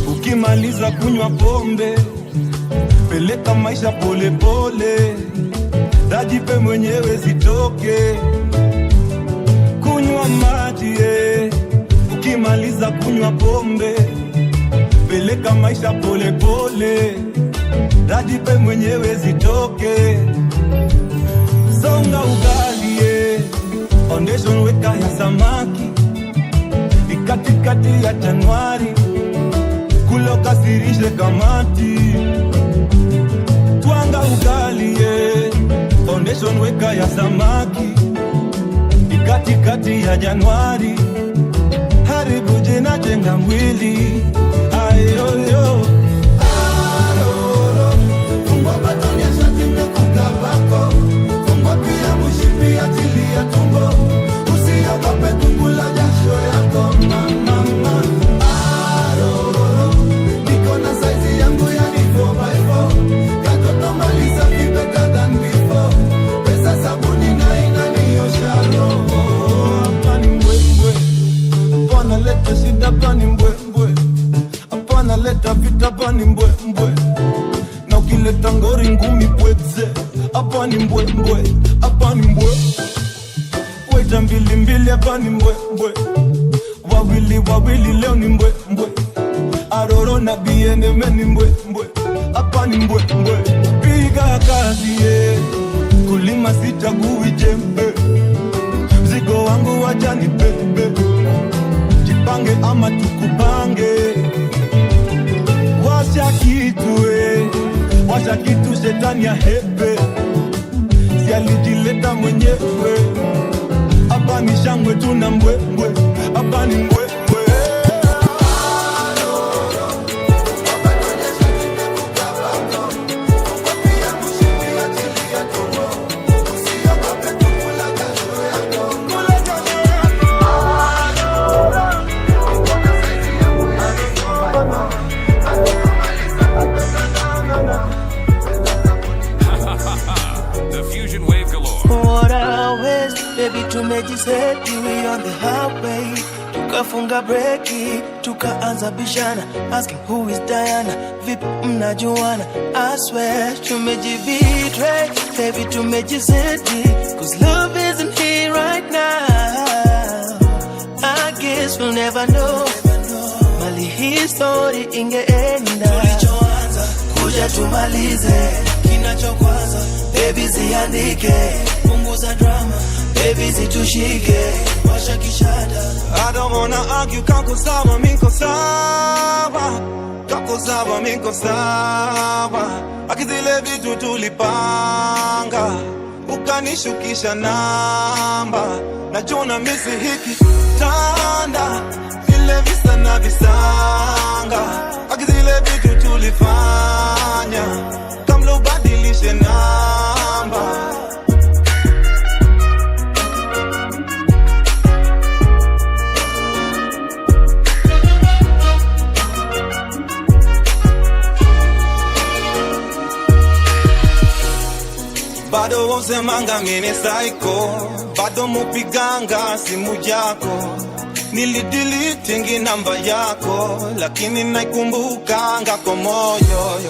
Ukimaliza kunywa pombe, peleka maisha pole pole, dajipe mwenyewe zitoke. Kunywa maji, ukimaliza kunywa pombe, peleka maisha pole pole, dajipe mwenyewe zitoke. Songa ugali, foundation weka ya samaki, katikati ya Januari, kula kasirishe kamati. Twanga ugali, foundation weka ya samaki, katikati ya Januari, haribu jina jenga mwili. Ayoyo aroro, fungwa batoni ya shati mekuka bako, fungwa pia mushipi ya tili ya tumbo, usiogope kukula jasho yako mama. Apani mbwe mbwe, apana leta vita pani mbwe mbwe, na ukileta ngori ngumi pweze. Apani mbwe mbwe, apani mbwe, weta mbili mbili apani mbwe mbwe, wawili wawili leo ni mbwe mbwe, aroro na biene meni mbwe mbwe. Apani mbwe mbwe, piga kazi kulima sichagui jembe, mzigo wangu wajani bebe, pange ama tukupange. Washa kitu shetani ya hepe, si alijileta mwenyewe. Hapa ni shangwe tuna mbwe mbwe, hapa ni mbwe mbwe. Tumejiseti we on the highway, tukafunga breki, tukaanza bishana, asking who is Diana, vipi mnajuana. I swear tumejibetray, baby tumejiseti, cause love isn't here right now. I guess we'll never know mali hii story ingeenda. Tulichoanza kuja tumalize, kinachokwaza baby ziandike, punguza drama baby zitushike, washa kishada. I don't wanna argue, kako sawa miko sawa, kako sawa miko sawa. Akizile vitu tulipanga, ukanishukisha namba, najona misi hiki tanda, vile visa na visanga. Akizile vitu tulifanya, kamlo badilishe namba. Bado wosemanga mine psycho, bado mupiganga simu yako, nilideletingi namba yako, lakini naikumbukanga kwa moyo.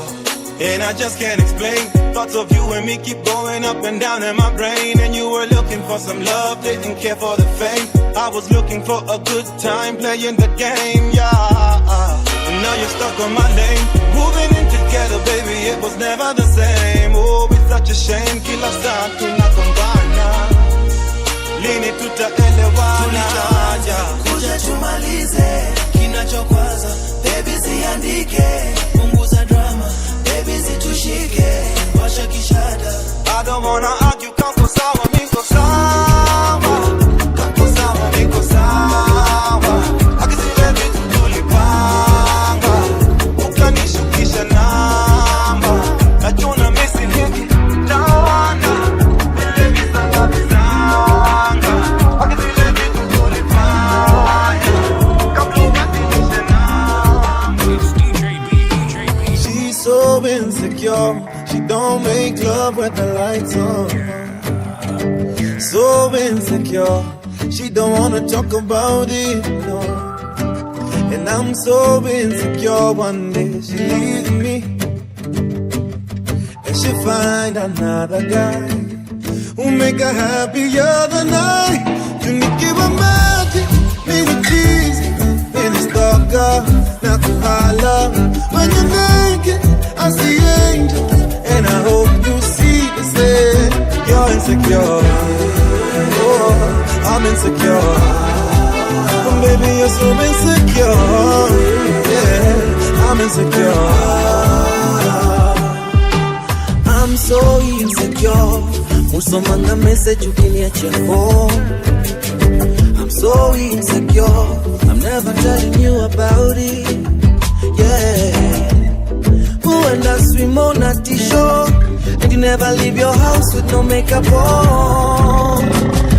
And I just can't explain, thoughts of you and me keep going up and down in my brain. And you were looking for some love, didn't care for the fame. I was looking for a good time playing the game, yeah. And now you're stuck on my lane, moving in together, baby, it was never the same. Oh, it's such a shame, kila saa tunagombana, lini tutaelewana? Kuja tumalize, kinachokwaza baby ziandike, punguza drama baby zitushike, washa kishada. I don't wanna argue, kako sawa miko sawa, kako sawa miko sawa. Akizile vitu tulipanga, ukanishukisha namba, najona misi hiki tawana, vile visa na visanga. Akizile vitu tulipanga, club with the lights on. So insecure, she don't wanna talk about it, no. And I'm so insecure, one day she leaves me and she find another guy who make her happier than I. You need give her magic, make it cheesy, and it's darker, not to holler. When you're naked, I see angels, and I hope you see the same. You're insecure, oh, I'm insecure. But baby, you're so insecure, yeah, I'm insecure. I'm so insecure. Musomanga message ukiniacha phone. I'm so insecure. I'm never telling you about it. Yeah. Who and I swim on a t-shirt, and you never leave your house with no makeup on.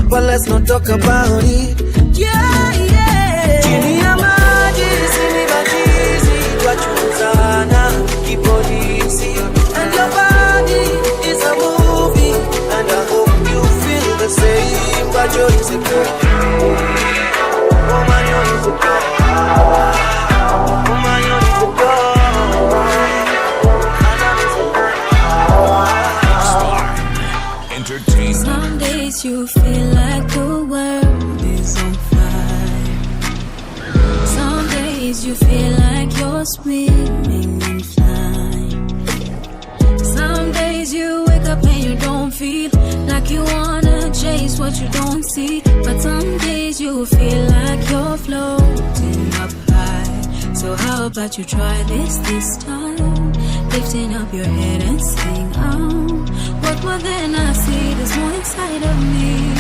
But let's not talk about it. Yeah, yeah. Chini ya maji, sini bajizi, twachuzana, kipolisi. And your body is a movie, and I hope you feel the same. But you're insecure. Woman, you're insecure. Woman, you're insecure. Some days you feel like the world is on fire. Some days you feel like you're swimming and flying. Some days you wake up and you don't feel like you wanna chase what you don't see. But some days you feel like you're floating up high. So how about you try this time? Lifting up your head and sing out. What more than I see, there's more inside of me.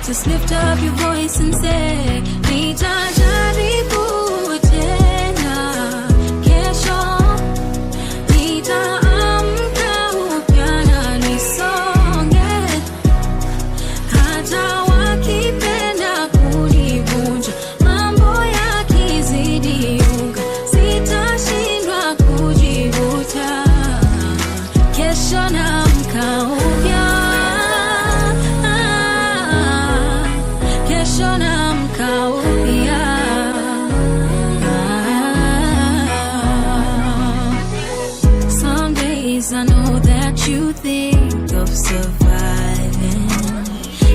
Just lift up your voice and say, nitajaribu tena kesho, nitaamka upya na nisonge. Hata wakipenda kunivunja, mambo yakizidi unga, sitashindwa kujivuta. Kesho naamka upya, kesho naamka upya. Some days I know that you think of surviving,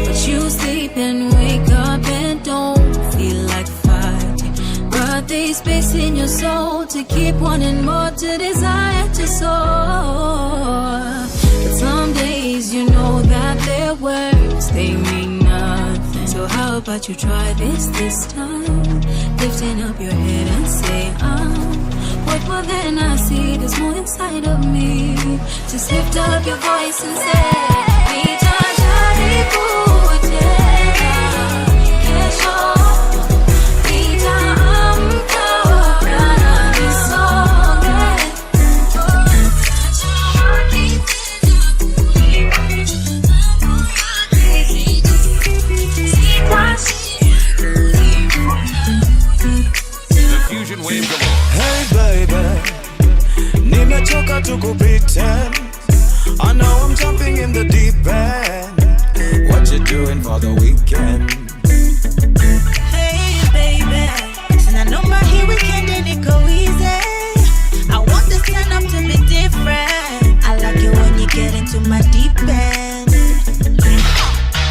but you sleep and wake up and don't feel like fighting. But there's space in your soul to keep wanting more, to desire to soar. But some days you know that their words, they mean nothing. So how about you try this time? Lifting up your head and say, what more than I see, there's more inside of me. Just lift up your voice and say, nitajaribu tena kesho, nitaamka upya na nisonge. The Fusion Wave Galore. Hey baby, nimechoka to go pretend. I know I'm jumping in the deep end. What you doing for the weekend? Hey baby, and I know my here weekend and it go easy. I want this turn up to be different. I like it when you get into my deep end.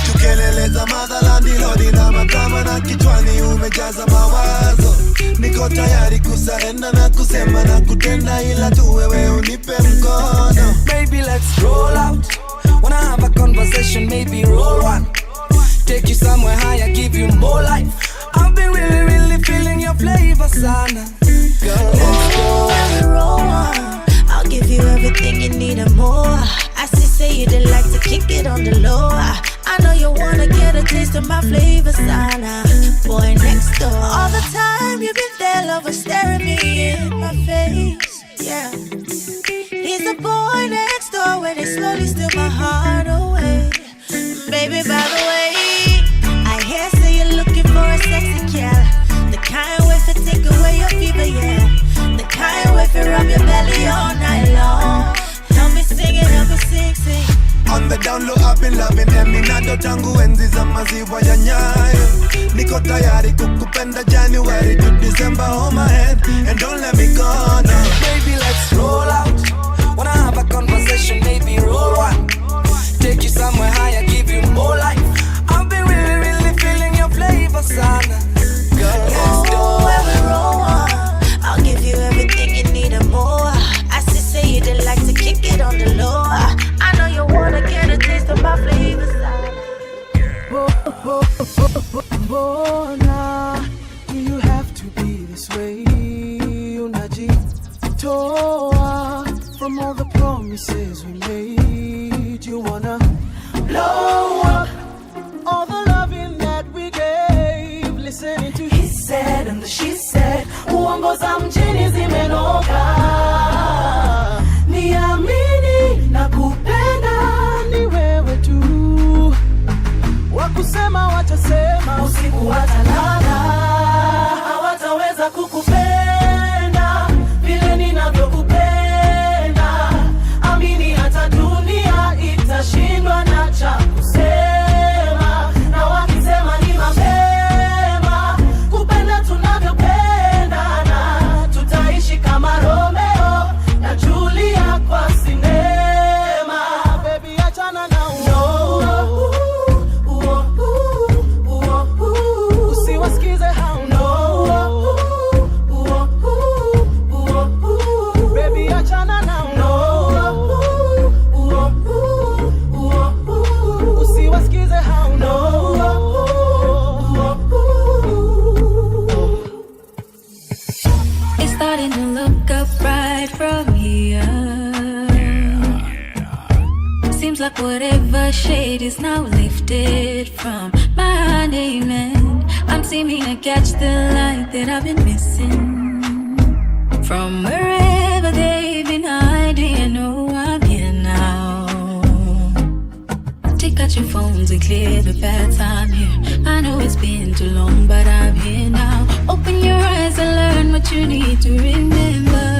Tukeleleza madhalani lodi na matama na kichwani umejaza mawazo. Niko tayari kusarenda na kusema na kutenda, ila tu wewe unipe mkono. Baby, let's roll out. Wanna have a conversation, maybe roll one. Take you somewhere higher, give you more life. I've been really feeling your flavor, sana. Girl, let's go. Roll on. I'll give you everything you need and more. I say you'd like to kick it on the low. I know you wanna get a taste of my flavor, sana. Boy next door. All the time you've been there, lover, staring me in my face. Yeah. He's the boy next door where they slowly steal my heart away. Baby, by the way, I hear say you're looking for a sexy gal. The kind way to take away your fever, yeah. The kind way to rub your belly all night long. Help me sing it, help me sing. been loving them inado tangu enzi za maziwa ya Nyayo. Niko tayari kukupenda January to December. Hold my hand and don't let me go now. Baby, let's roll out. Wanna have a conversation, maybe roll one. Take you somewhere higher, give you more life. I've been really, really feeling your flavor, sana. Girl, let's do where we roll on. I'll give you everything you need and more. I still say you didn't like to kick it on the low. I know you wanna get a taste of my flavor, sana. Bona, do you have to be this way? Unajitoa from all the promises we made. You wanna blow up all the loving that we gave. Listening to he said and the she said. Uongo za mjini zimenoka. Niamini na kupenda ni wewe tu. Wakusema watasema usiku watalala. Hawataweza kukupenda vile ninavyokupenda. Amini hata dunia itashindwa na cha kusema. Na wakisema ni mapema kupenda tunavyopendana. Tutaishi kama Romeo na Julia kwa sinema. Baby achana na usiwasikize hao baby achana na usiwasikize hao It's starting to look up right from here. Seems like whatever shade is now lifted from my name, and I'm seeming to catch the light that I've been missing. From wherever they've been hiding, I know I'm here now. Take out your phones and clear the path, I'm here. I know it's been too long, but I'm here now. Open your eyes and learn what you need to remember.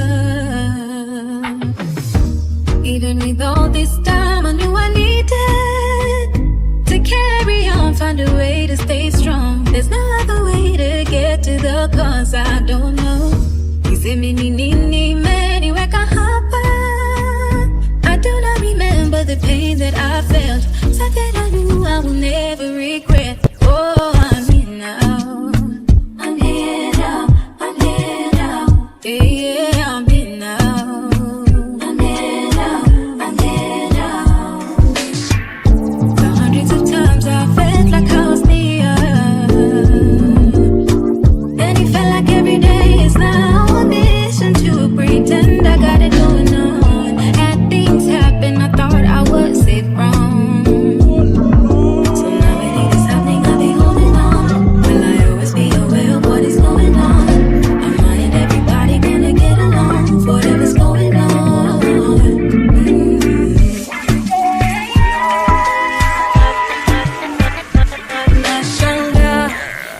Even with all this time, I knew I needed to carry on, find a way to stay strong. There's no other way to get to the cause I don't know. I do not remember the pain that I felt, something I knew I will never regret. Oh, I'm here now. I'm here now. I'm here now. Yeah, yeah, I'm here now. I'm here now. I'm here now. The hundreds of times I felt like I was near, and it felt like every day is now a mission to pretend I got it going on. Had things happen, I thought I was safe wrong. So now it is happening, I'll be holding on. Will I always be aware of what is going on? I'm and everybody gonna get along for whatever's going on. Nashanga,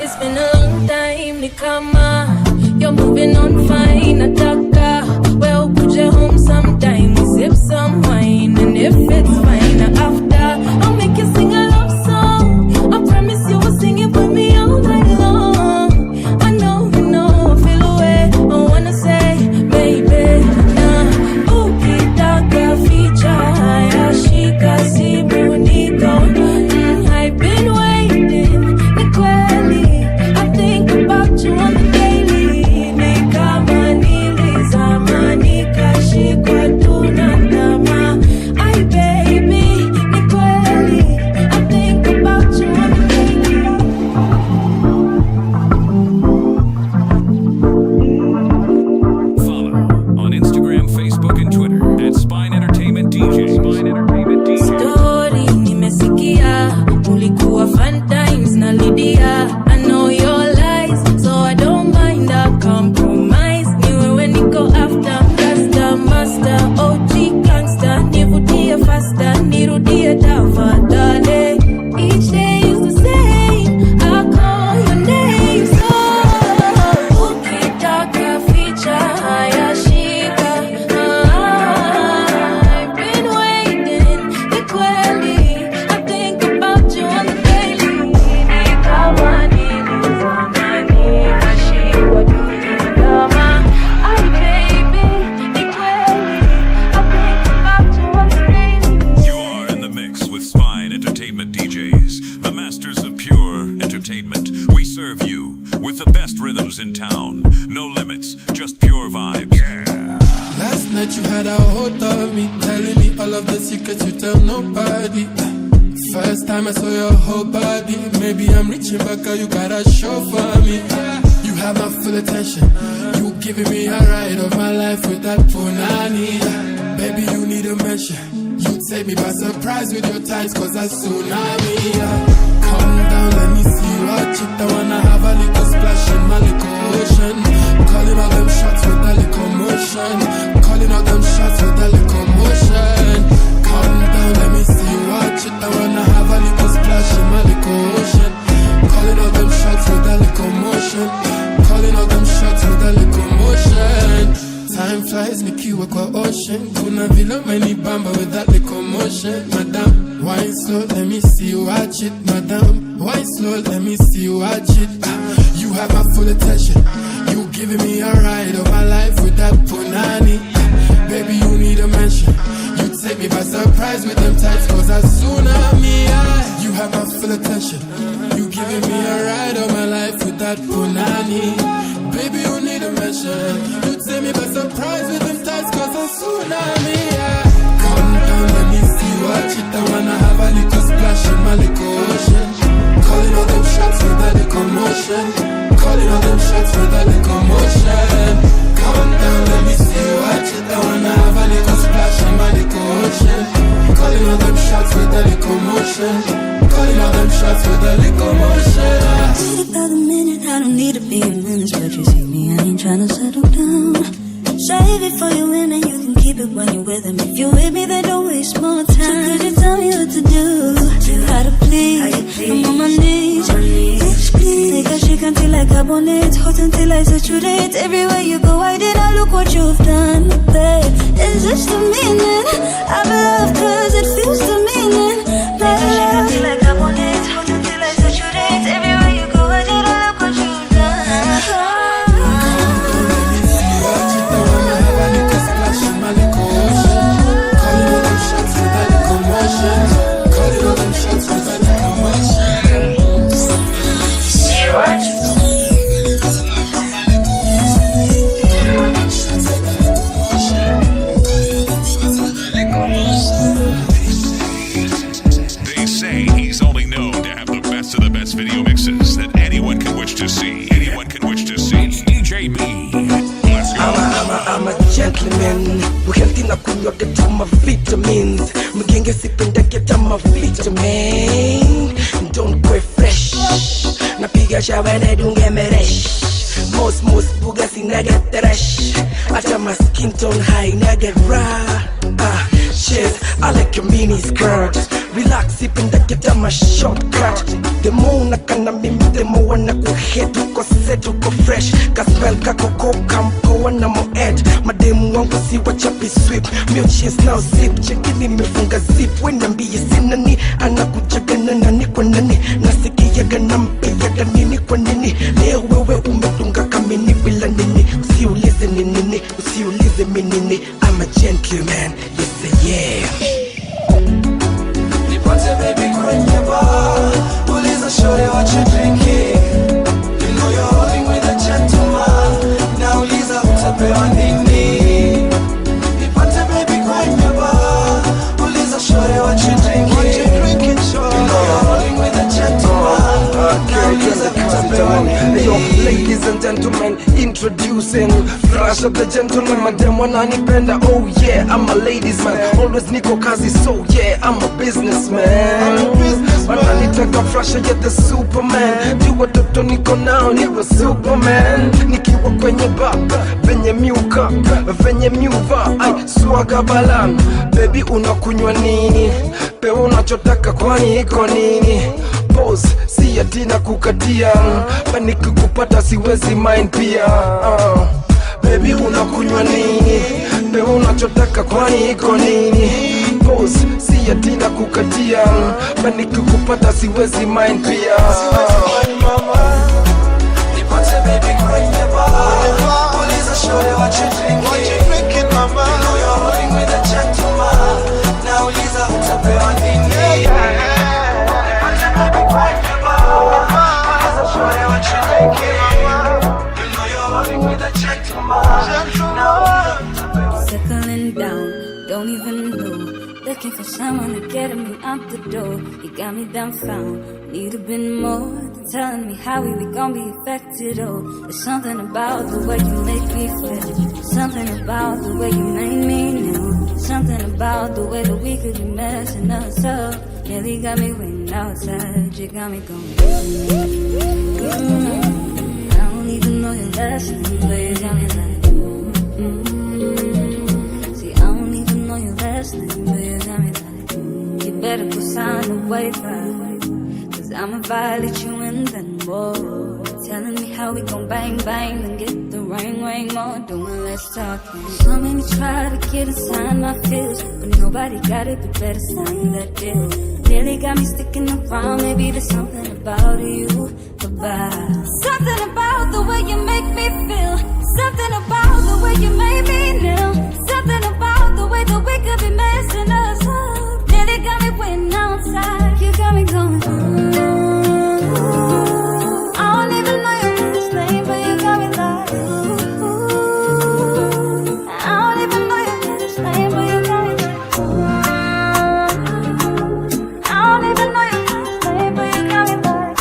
it's been a long time to come on. You're moving on fine, Ataka. Well, put your home sometime, we'll sip some wine. And if it's fine, after, I'll make you sing a love song. I promise you will sing it with me all night long. I know, you know, I feel away. I wanna say, baby, nah. Ukitaka feature, haya shika simu niko. I've been waiting, ni kweli. I think about you on the daily. Ni kama nilizama, nikashikwa tunatama. Ay baby, ni kweli. I think about you on the daily. Follow on Instagram, Facebook, and Twitter at Spine Entertainment DJ. Spine Entertainment DJ. Story nimesikia, ulikuwa fun times na Lydia. I know your lies, so I don't shows in town. No limits, just pure vibes. Yeah. Last night you had a hold of me, telling me all of the secrets you tell nobody. First time I saw your whole body. Maybe I'm reaching back, girl, you got a show for me. You have my full attention. You giving me a ride of my life with that punani. Baby, you need a mention. You take me by surprise with your tights, cause that's tsunami. Calm down, let me see you watch it. I wanna have a little splash in my little ocean. Calling all them shots with a little motion. Calling all them shots with a little motion. Calm down, let me see you watch it. I wanna have a little splash in my little ocean. Calling all them shots with a little motion. Calling all them shots with a little motion. Time flies, nikiwa kwa ocean. Kuna vile umenibamba with that little motion. Madam, wine slow, let me see you watch it. Madam, wine slow, let me see you watch it. You have my full attention. You giving me a ride of my life with that punani. Baby, you need a mention. You take me by surprise with them tights, cause that's tsunami. You have my full attention. You giving me a ride of my life with that punani. Baby, you need a mention. You take me by surprise with them tights, cause that's tsunami. Calm down, let me see you watch it. I wanna have a little splash in my little ocean. Calling all them shots with a little motion. Calling all them shots with a little motion. Calm down, let me see you watch it. I wanna have a little splash in my little ocean. Calling all them shots with a little motion. Calling all them shots with a little motion. Wait about a minute, I don't need to be a menace, but you see me, I ain't tryna settle down. Save it for you in and you can keep it when you're with him. If you're with me, then don't waste more time. So could you tell me what to do? How to please? I'm on my knees. Bitch, please. Take a shake until I carbonate. Hot until I saturate. Everywhere you go, I did not look what you've done, babe. Is this the meaning? I'm love cause it feels the meaning. Take a shake until I carbonate. Hot until I saturate. Everywhere you go, I did not look what you've done. They say he's only known to have the best of the best video mixes that anyone can wish to see. Anyone can wish to see. It's DJ B. Let's go. I'm a gentleman. We healthy na kunywa get my vitamins. Mgenge sipenda get my vitamin. Don't go fresh. Napiga shower na dunge meresh. Most buga sina get trash. After my skin tone high na get raw. Cheers, I like your mini skirt. Relax, sipping that get my shortcut. The moon na kana mimi, the more na kuhead. Uko set, uko fresh. Kaspel kako kampo na mo ed. Mademu wangu si wachapi sweep. Milk cheese now sip. Chekini mefunga zip. Wenambie sinani. Anakujaga na nani kwa nani. Nasikiaga na mpiaga nini kwa nini. Leo wewe umetunga kamini bila nini. Usiulize ni nini. Usiulize mi nini. I'm a gentleman. Yes, yeah. Nipate baby kwenye bar. Uliza shorty what you drinking. You know you're holding with a gentleman. Now uliza utapewa nini. Nipate baby kwenye bar. Uliza shorty what you drinking. You know you're holding with a gentleman. Now uliza utapewa nini. Yo, ladies and gentlemen, introducing Flash of the gentleman, madam wananipenda. Oh yeah, I'm a ladies man. Always niko kazi, so yeah, I'm a businessman. Wananitaka Flash, yeah, the Superman. Jua toto niko nao, niwe Superman. Nikiwa kwenye baba, venye miuka, venye miuva, ay, swaga balan. Baby unakunywa nini? Pe unachotaka kwani iko nini? Pose, si atina kukatia. Paniki kupata siwezi mind pia. Baby unakunywa nini? Pe unachotaka kwani iko nini? Pose, si atina kukatia. Paniki kupata siwezi mind pia. Nipate baby kwenye bar. Uliza shorty what you drinking. Mama? You know you're holding with a gentleman. Now uliza utapewa nini. Nipate baby kwenye bar. Uliza shorty what you drinking. You don't even know. Looking for someone to get me out the door. You got me dumbfounded. Need a bit more than telling me how we gon' be affected. Oh, there's something about the way you make me feel. Something about the way you made me new. Something about the way that we could be messing us up. Nearly got me waiting outside. You got me going. I don't even know your last name, but you got me like. See, I don't even know your last name, but you got me like. You better go sign the waiver, 'cause I'ma violate you and then more. Telling me how we gon' bang bang and get the ring more. Doing less talking. So many try to get inside my feels, but nobody got it, but better sign that deal. Nearly got me sticking around. Maybe there's something about you, something about the way you make me feel. Something about the way you made me kneel. Something about the way that we could be messing us up. Nearly got me waiting outside. You got me going. I don't even know your last name, but you got me like. I don't even know your last name, but you got me like. I don't even know your last name, but you got me like.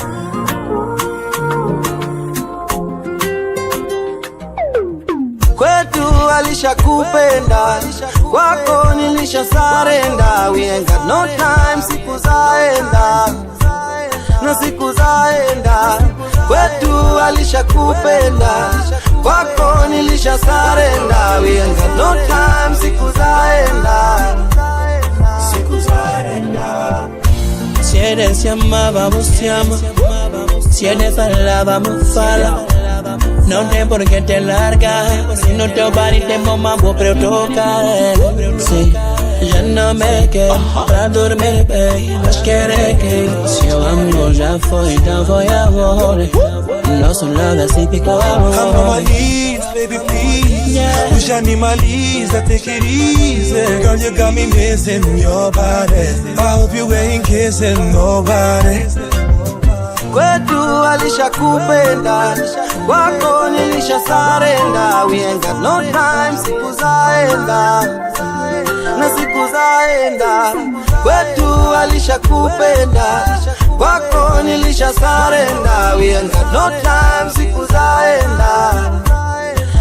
Kwetu alishakupenda, kwako nilishasarenda. We ain't got no time, siku zaenda na siku zaenda. Kwetu alishakupenda, kwako nilishasarenda. We ain't got no time, siku zaenda Si eres llama, vamos llama. Si eres fala, vamos fala. No tem por qué te largas. Si no te van y te mamá, vos pero toca. Sí, ya no me quedo pra dormir, baby. Mas querer que se o amor já foi, então foi agora. Nosso lado assim ficou amor. I'm on my knees, baby, please. Push animalize, take it easy. Girl, you got me missing your body. I hope you ain't kissing nobody. Kwetu alishakupenda, kwako nilishasarenda. We ain't got no time, siku zaenda na siku zaenda. Kwetu alishakupenda, kwako nilishasarenda. We ain't got no time, siku zaenda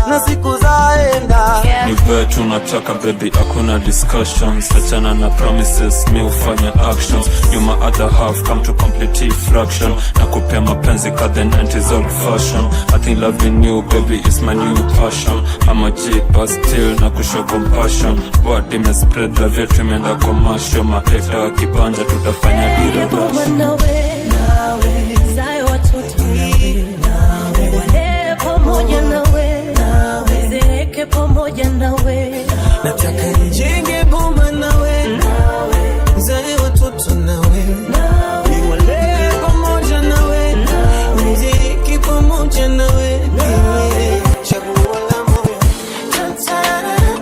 na siku zaenda. Ni vile tunataka baby, hakuna discussions. Achana na promises, mi ufanya actions. You my other half, come to complete fraction. Na kupea mapenzi ka the 90s old fashion. I think loving you baby is my new passion. I'm a G but still na kushow compassion. Body me spread love yetu imeenda commercial. Maheta wakipanja tutafanya dira dash. Nawe, zayo watoto nawe, wale pamoja nawe, zeke pamoja nawe. Nataka nijenge boma nawe, zae watoto nawe, niwale pamoja nawe, niziki pamoja nawe. Chaguo la moyo, chaguo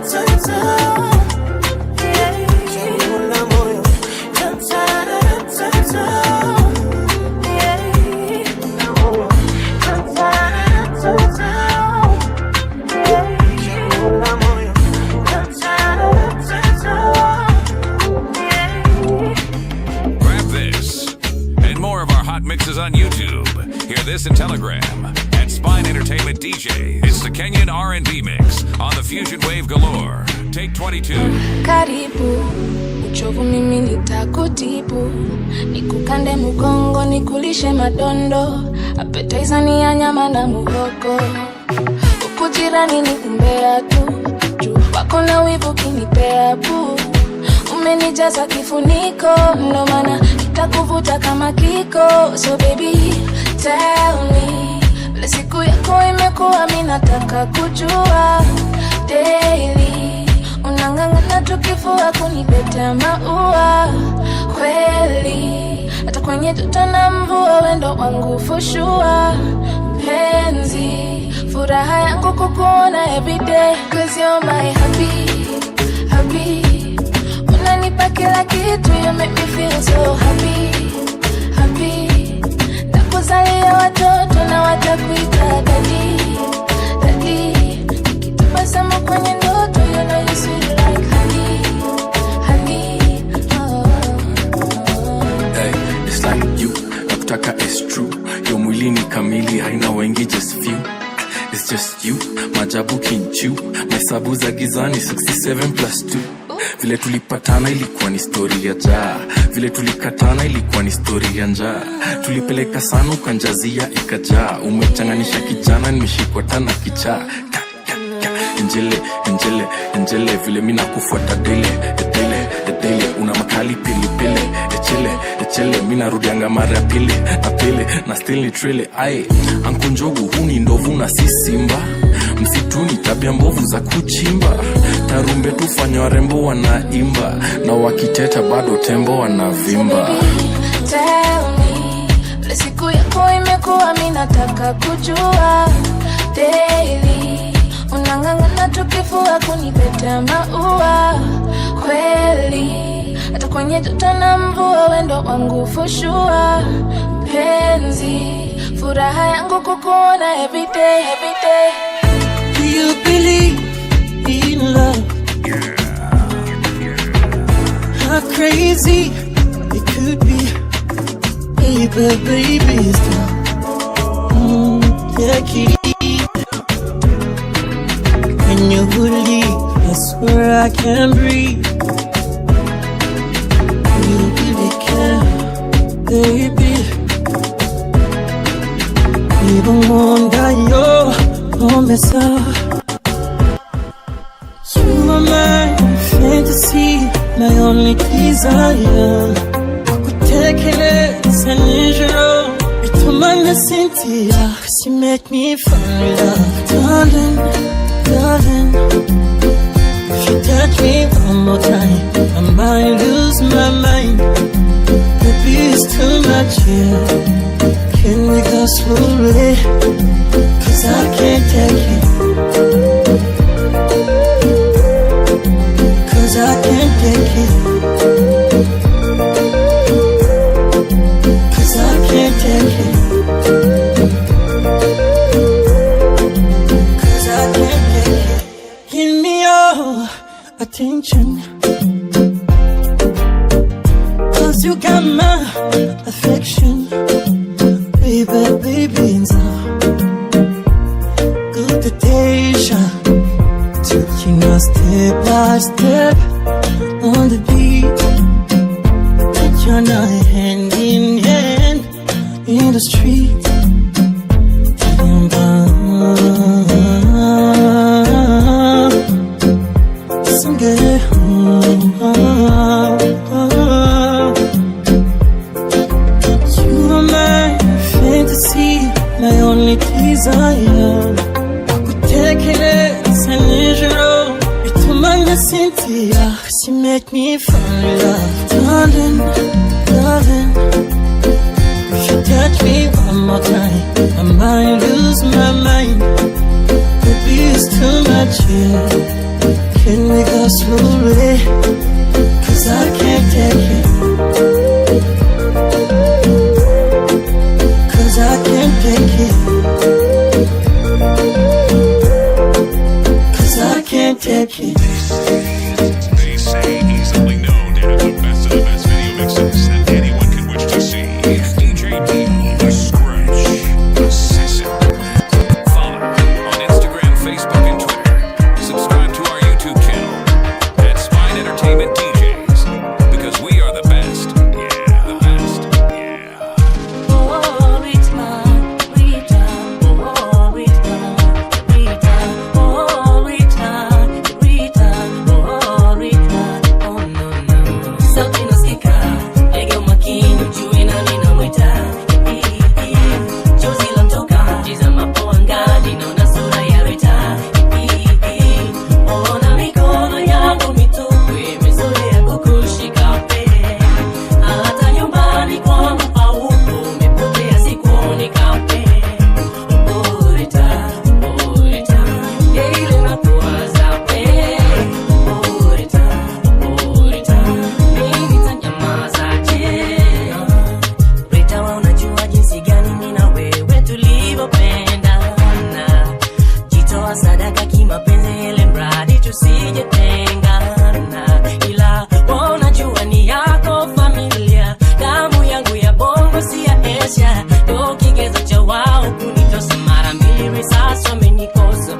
la moyo. Grab this and more of our hot mixes on YouTube. Hear this in Telegram at Spine Entertainment DJ. It's the Kenyan R&B mix on the Fusion Wave Galore. Take 22. Karibu, uchovu mimi nitakutibu. Nikukande mugongo, nikulishe madondo. Appetizer ni ya nyama na muhogo. Ukujirani ni umbea tu. Juu wako na wivu kinipea bu. Umenijaza kifuniko, ndo maana nitakuvuta kama kiko. So baby, tell me, vile siku yako imekuwa, mimi nataka kujua. Daily unang'ang'ana tukifua kuniletea maua. Kweli hata kwenye joto na mvua, wendo wangu for sure. Penzi, furaha yangu kukuona everyday, 'cause you're my happy. Unanipa kila kitu, you make me feel so happy. Nakuzalia watoto na watakuita daddy. Nikitabasamu kwenye ndoto, you know you sweet like honey. you majabu kinchu mahesabu za gizani 67+2 vile tulipatana ilikuwa ni story ya jaa, vile tulikatana ilikuwa ni story ya njaa, tulipeleka sana ukanjazia ikajaa, umechanganisha kijana nimeshikwa tana kichaa. Enjele vile mina kufuata dele una makali pili echele mina rudianga mara ya pili na still ni trele. Aye ankunjogu huni ndovu na si simba, msituni tabia mbovu za kuchimba, tarumbe tufanya warembo wanaimba, na wakiteta bado tembo wanavimba. Tell me, siku yako imekuwa minataka kujua daily, unangangana tukifua kunipeta maua kweli, hata kwenye joto na mvua wendo wangu for sure. Penzi, furaha yangu kukuona every day. Do you believe in love? How crazy it could be, baby, stop. Take it. When you leave, I swear I can't breathe. You really care, baby. Even wonder your promise. You are my fantasy, my only desire. Kutekeleza nijoro, itumanga Cynthia. She make me fall in love, darling. If you touch me one more time, I might lose my mind. Baby, it's too much here. Can we go slowly? 'Cause I can't take it. 'Cause I can't take it. 'Cause I can't take it. 'Cause I can't take it. Give me your attention, 'cause you got my affection. Baby, good attention. Taking us step by step on the beat. Put your hand in hand in the street. Some girl. My only desire, kutekeleza nijoro, itumanga Cynthia. She make me fall in love, darling. If you touch me one more time, I might lose my mind. Baby, it's too much here. Can we go slowly? 'Cause I can't take it. 'Cause I can't take it. 'Cause I can't take it. They say he's only known to have the best of the best video mixes that anyone can wish to see. DJ D, the Scratch Assassin. Follow on Instagram, Facebook, and Twitter. Subscribe to our YouTube channel at Spine Entertainment DJs, because we are the best. Yeah, the best. Yeah. Ndo kigezo cha wao kunitosa mara mbili risasi wamenikosa.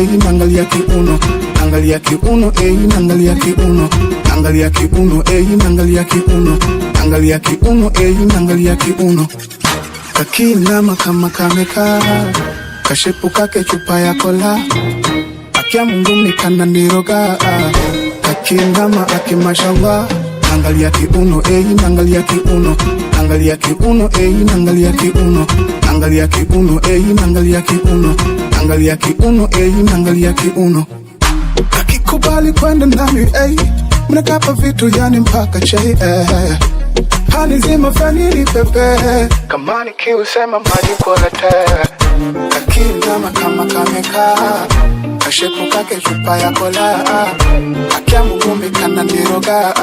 nangalia kiuno, angalia kiuno, nangalia kiuno, angalia kiuno, nangalia kiuno, angalia kiuno, nangalia kiuno. Kakinama kama kameka, kashepu kake chupa ya kola, akia Mungu mikana niroga. Kakinama akimashallah, angalia kiuno, nangalia kiuno, angalia kiuno, nangalia kiuno, angalia kiuno, nangalia kiuno, angalia kiuno, nangalia kiuno. Akikubali kwenda nami, mnakapa vitu yani mpaka che, hali zima fanili pepe, kama nikiusema maji kwa lete. Kakinama kama kameka, kashepu kake chupa ya kola, akia Mungu mikana niroga.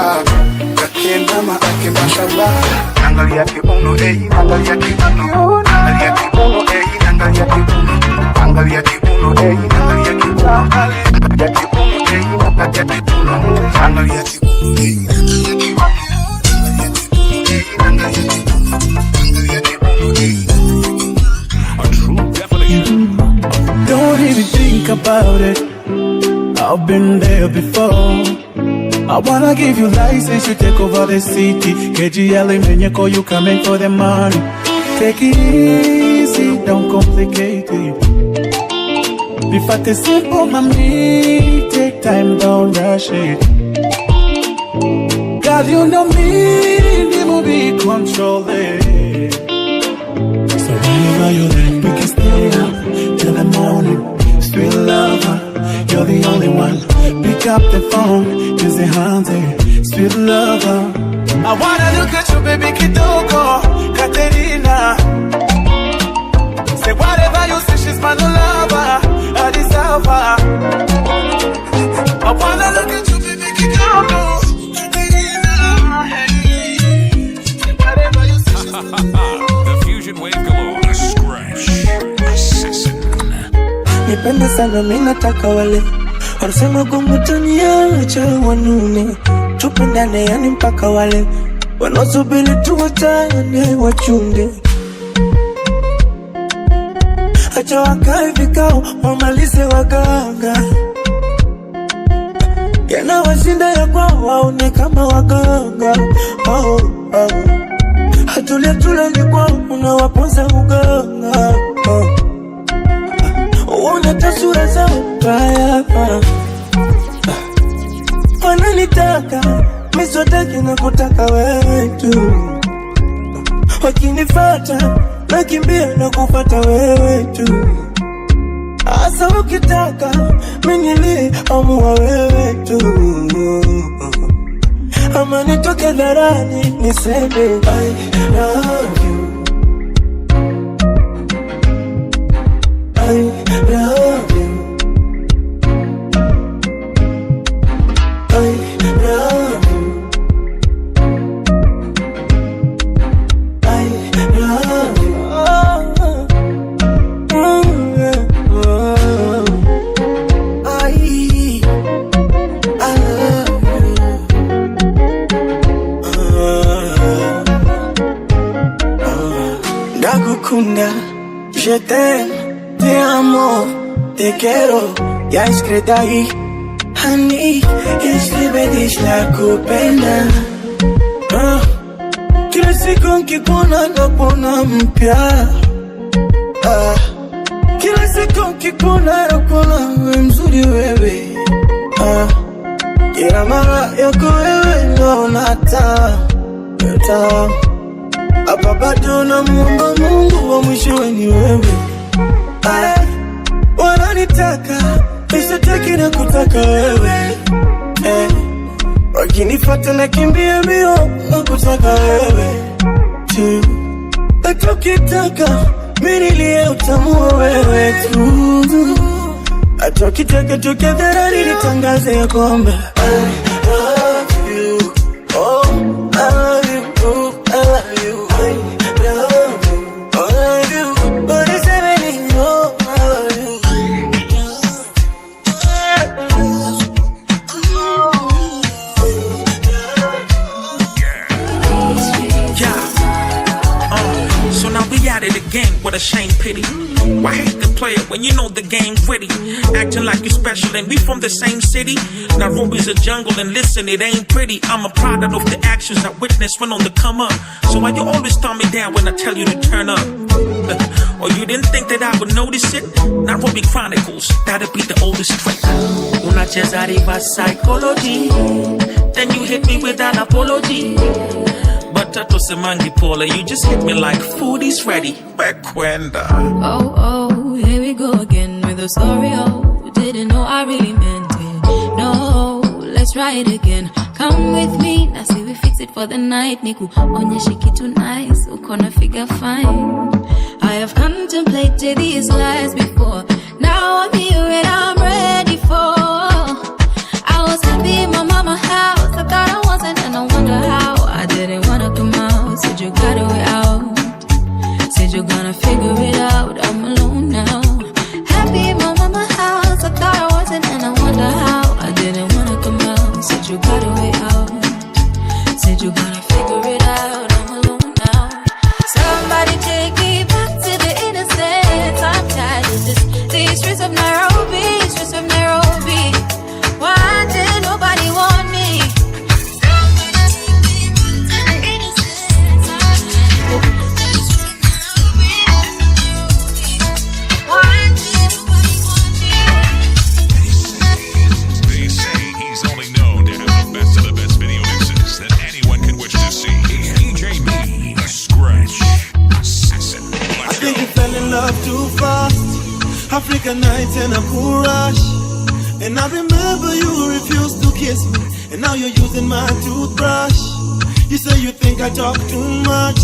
Kakinama akimashallah, angalia kiuno, angalia kiuno, angalia kiuno, angalia kiuno, angalia kiuno, angalia kiuno, angalia kiuno, angalia kiuno. Don't even think about it, I've been there before. I wanna give you license, you take over the city. KGL Menyeko, you coming for the money. Take it easy, don't complicate it. If I take simple, mommy, take time, don't rush it. God, you know me, we will be controlling. So whenever you're there, we can stay up till the morning. Sweet lover, you're the only one. Pick up the phone, use the hands there. Sweet lover, I wanna look at you, baby Kidogo, Katerina. Say whatever you say, she's my new lover. I deserve her. I wanna look at you, baby Kidogo, Katerina. Say whatever you say, she's my new lover. The Fusion Wave Galore. Scratch Assassin. Nipende sana minataka wale wanasema gongo taniacha wanune, tupendane yani mpaka wale wanaosubiri tuwachane wachunde. Acha wakae vikao wamalize waganga, yanawashinda ya kwao waone kama waganga. Hatulia tulani kwao unawaponza uganga. Uone tasura zao mbaya, wananitaka miswataki na kutaka wewe tu. Wakinifata nakimbia na kufata wewe tu. Asa ukitaka minili amua wewe tu. Ama nitoke dharani niseme I love you, I love you, I love you, I love you. Ndagukunda, je t'aime, te amo, te quiero, ya escrita ahí. Honey, escribe la kupenda. Kila siku nkikuona napona mpya. Kila siku nkikuona napona we mzuri wewe. Kila mara yako wewe ndo nata. Hapa bado namuomba Mungu wa mwishowe ni wewe. Wananitaka, nisitaki na kutaka wewe. Wakinifata nakimbia mbio na kutaka wewe tu. Hata ukitaka mimi nilie utamua wewe tu. Hata ukitaka tukadharani nitangaze ya kwamba I love you, oh I love you, I love you, I love you, I love you. But it's happening, oh I love you. So now we at it again with what a shame, pity. Why hate the player when you know the game gritty? Acting like you're special and we from the same city. Nairobi's a jungle and listen, it ain't pretty. I'm a product of the actions I witnessed when on the come up. So why you always throw me down when I tell you to turn up? Or you didn't think that I would notice it? Nairobi Chronicles, that'll be the oldest trick. Unacheza reverse psychology, then you hit me with an apology. But Tato Semangi Paula, you just hit me like food is ready. Bekwenda. Oh, here we go again with a story. Oh, didn't know I really meant it. No, let's try it again. Come with me, now see we fix it for the night. Niku, onyeshe kitu nice, ukona figure fine. I have contemplated these lies before. Now I'm here and I'm ready for. I was happy in my mama house. I thought I wasn't and I wonder how. I didn't wanna come out. Said you got a way out. Said you're gonna figure it out. I'm alone now. Happy in my mama house. I thought I wasn't and I wonder how. I didn't wanna come out. Said you got a way out. Said you're gonna figure it out. I'm alone now. Somebody take me back to the innocence. I'm tired of these streets of Nairobi. Streets of Nairobi. Why did nobody want me? They say he's only known to have the best of the best video mixes that anyone can wish to see. DJ Me, Scratch, Assassin. I think you fell in love too fast. African nights and a cool rush. And I remember you refused to kiss me. And now you're using my toothbrush. You say you think I talk too much.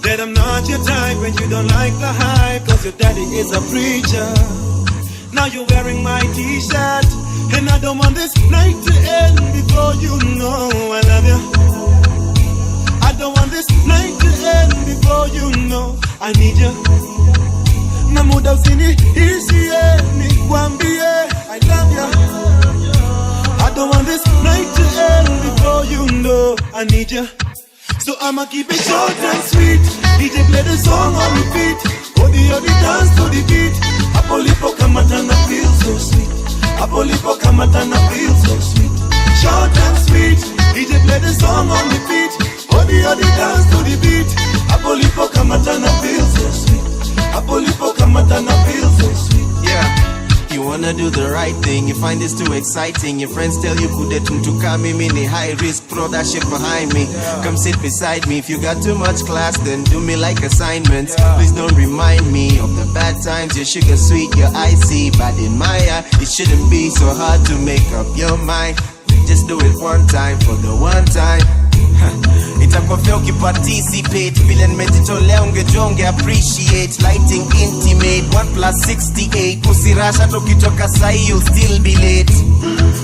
That I'm not your type and you don't like the hype. Cause your daddy is a preacher. Now you're wearing my t-shirt. And I don't want this night to end before you know I love you. I don't want this night to end before you know I need you. Na muda usini isiye nikwambie I love you. I don't want this night to end before you know I need you. So I'ma keep it short and sweet. DJ play the song on repeat. Odi dance to the beat. Apolipo kamatana feel so sweet. Apolipo kamatana feel so sweet. Short and sweet. DJ play the song on repeat. Odi dance to the beat. Apolipo kamatana feel so sweet. Apolipo kamatana feel so sweet. Yeah. You wanna do the right thing, you find this too exciting. Your friends tell you kudetum to come mini high risk, throw that shit behind me. Come sit beside me. If you got too much class, then do me like assignments. Please don't remind me of the bad times. Your sugar sweet, your icy, but in my eye, it shouldn't be so hard to make up your mind. Just do it one time for the one time. Itakofea ukiparticipate. Vile nimejitolea ungejua unge appreciate. Lighting intimate 1+68. Usirasha tukitoka sahi you'll still be late.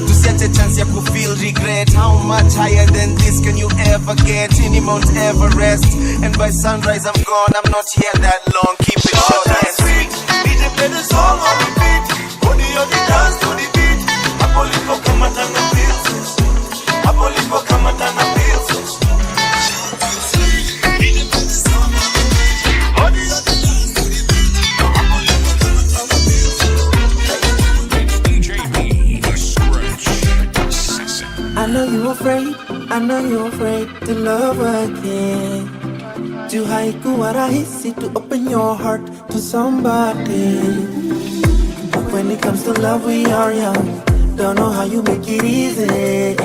Tusiache chance ya kufeel regret. How much higher than this can you ever get? In Mount Everest. And by sunrise I'm gone, I'm not here that long. Keep it short and sweet. DJ play the song on repeat. Odi dance to the beat. Apolipo kamatana feel so sweet. Apolipo kamatana feel so sweet. I know you're afraid to love again. Too high rahisi to open your heart to somebody. But when it comes to love we are young. Don't know how you make it easy.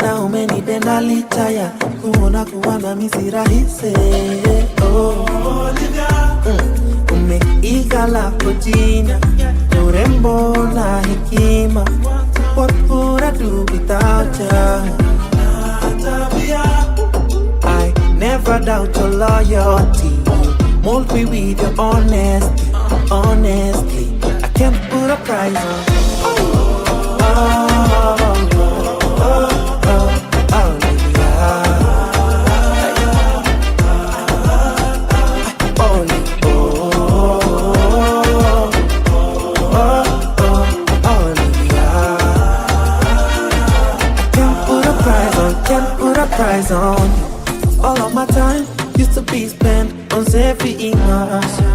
Now many denali taya kuona kuwana misi rahisi. Oh, umeiga lako jina, urembo na hekima. What would I do without you? I never doubt your loyalty. Mold me with your honesty. Honestly, I can't put a price on. Prize on you. All of my time used to be spent on every emotion.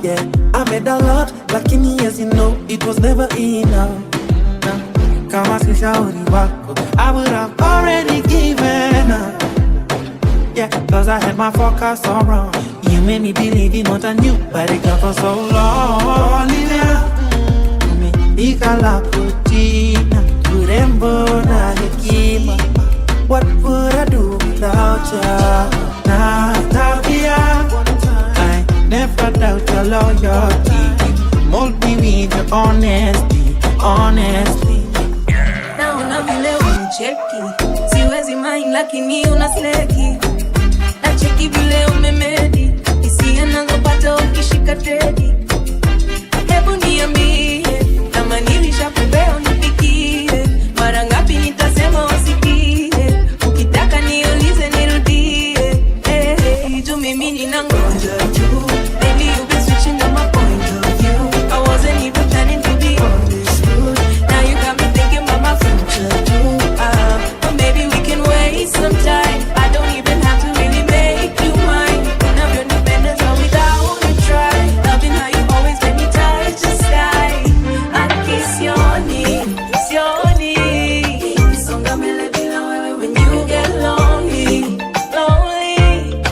Yeah, I made a lot, lakini as you know, it was never enough. Kama sishauri wako, I would have already given up. Yeah, cause I had my forecast all wrong. You made me believe in what I knew, but it got for so long. Olivia, ikala kutina, urembo na hekima. What would I do without ya? Natabia, I never doubt your loyalty. Mold me with your honesty, honestly. Naona vile uncheki, siwezi mind lakini unasleki. Nacheki vile umemedi, hisia nazopata ukishika tredi. Hebu niambie, kama nilishakupea unipikie. Mara ngapi nitasema usikie, ukitaka niulize nirudie. Juu mimi ninangoja tu, baby you been switching on my point of view. I wasn't even planning to be on this road. Now you got me thinking about my future too. But maybe we can waste some time. I don't even have to really make you mine. Now you're independent so without a try. Loving how you always make me touch the sky. I kiss your knee, kiss your knee. Songa mbele bila wewe when you get lonely, lonely.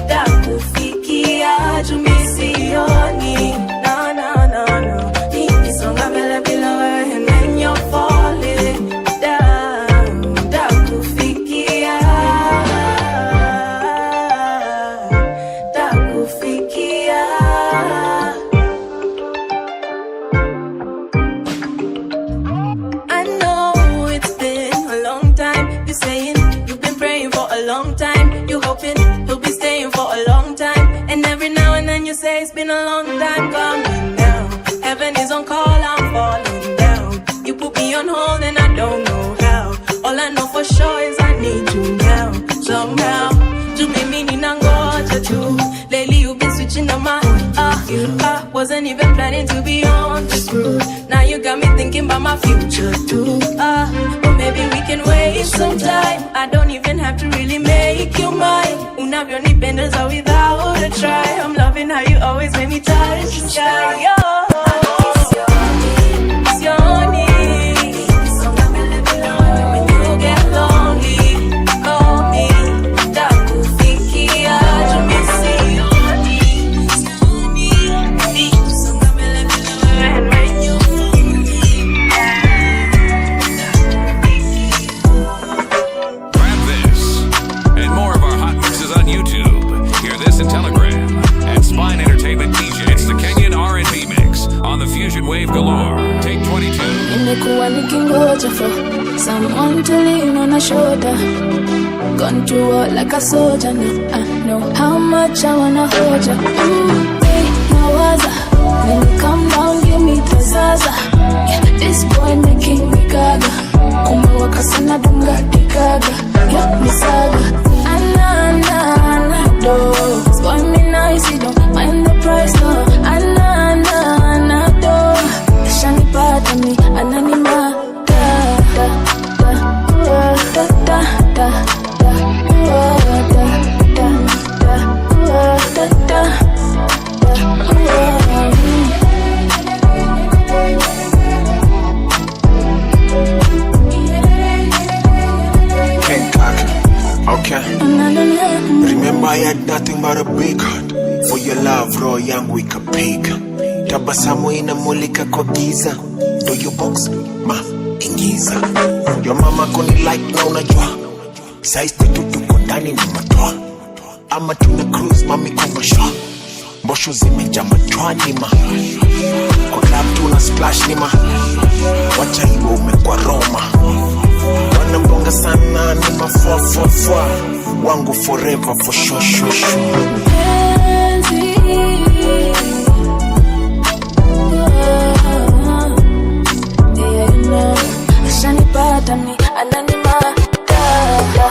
Takufikia jumisioni, no, no, no, no. Songa mbele bila wewe and when you're falling down. Takufikia, takufikia. I know it's been a long time. You're saying you've been praying for a long time. You hoping he'll be staying for a long time. And every now and then you say it's been a long time coming now. Heaven is on call, I'm falling down. You put me on hold and I don't know how. All I know for sure is I need you now. Somehow, you be meaning I'm gotcha too. Lately you've been switching on my wasn't even planning to be on this road. Now you got me thinking about my future too. But maybe we can waste some time. I don't even have to really make you mine. Unavyonipendeza without a try. I'm loving how you always make me touch the sky. Yo, it's your knee. When you get lonely, call me. Takufikia jumisioni. Grab this and more of our hot mixes on YouTube. Hear this in Telegram at Spine Entertainment DJ. It's the Kenyan R&B mix on the Fusion Wave Galore. Take 22. Nimekuwa nikingoja for someone to lean on a shoulder. Gone to war like a soldier. Now I know how much I wanna hold you. Hey, nawaza, when you come down, give me the zaza. Yeah, this boy making me gaga. Umewaka sana dunga dikaga. Yeah, misaga. Ana, ana, ana, do. Spoil me nice, you don't mind the price, no. Ana, ana, ana, do. Shanipata mi, ananima. Da, da, da, da, da, da, da, da, da, da, da, da, da. Okay. Remember I had nothing but a big heart. For your love, roho yangu ikapiga. Tabasamu inamulika kwa giza. Do you box? Ma, ingiza. Your mama kuni like na unajua. Size tu tuko ndani ni matoa. Ama tuna cruise mami kwa mashua. Mbosho zimejaa machwani ma. Kwa club tuna splash ni ma. Wacha hiyo umekwa Roma. Wanambonga sana ni ma 444. Wangu forever for sure, sure, sure. Shanipata mi, ananima. Da, da,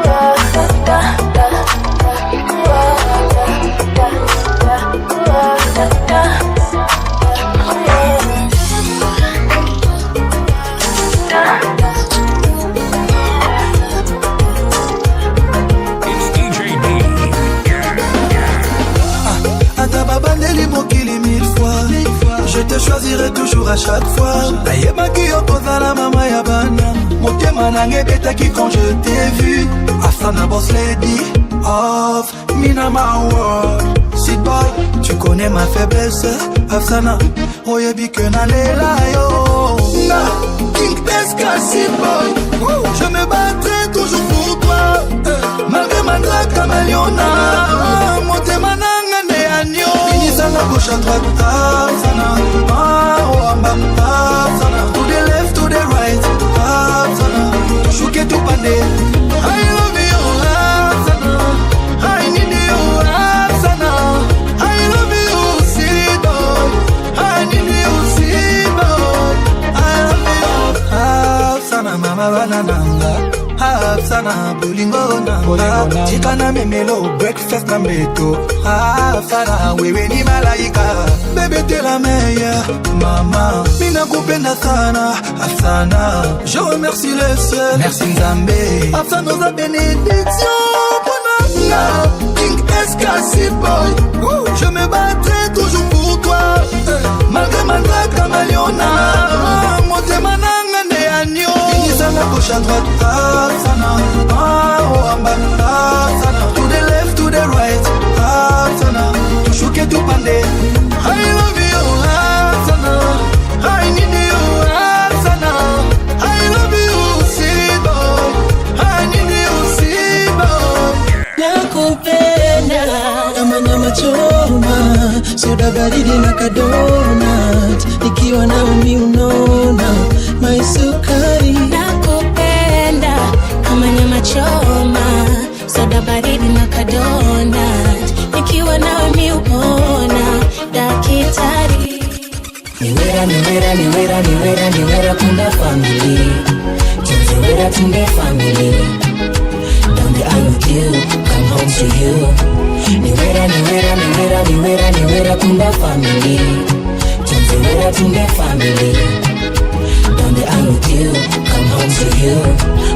da, da, da, da, da. It's DJ D. Yeah. kozala mama ya bana. Motema nange betaki quand je t'ai vu. Afsana boss lady of Mina my world. Sweet boy, tu connais ma faiblesse. Afsana, oyebi que nalela yo. Na, King Teska, sweet boy. Je me battrai toujours pour toi. Malgré ma drague camaliona. Motema nanga ne agno. Inisana gauche à droite. Afsana, Wamba. Afsana, to the left, to the right. Afsana, shuke tu pande. I love you, Afsana. I need you, Afsana. I love you, sweet boy. I need you, sweet boy. I love you, Afsana, mama banananga. Afsana, bulingo nanga. Chikana memelo, breakfast na meto. Afsana, wewe ni malaika. Bébé t'es la meilleure, maman. Mina kupenda sana, Afsana. Je remercie le seul, merci Nzambe. Afsana nos bénédictions, bonanga. King Teska, sweet boy. Je me battrai toujours pour toi. Malgré ma drague camaliona. Motema nanga ne agno. Inisana gauche à droite, Afsana. Wamba, Afsana. To the left, to the right, Afsana. Shuke tu pande. I love you, Afsana. I need you, Afsana. I love you, sweet boy. I need you, sweet boy. Nakupenda kama nyama choma, soda baridi na kadonat. Nikiwa nawe mi unona my sukari. Nakupenda kama nyama choma, soda baridi na kadonat. Nikiwa nawe mi upona dakitari. Niwera kunda family. Niwera tunde family. Down the aisle with you, come home to you. Niwera kunda family. Niwera tunde family. Down the aisle with you, come home to you.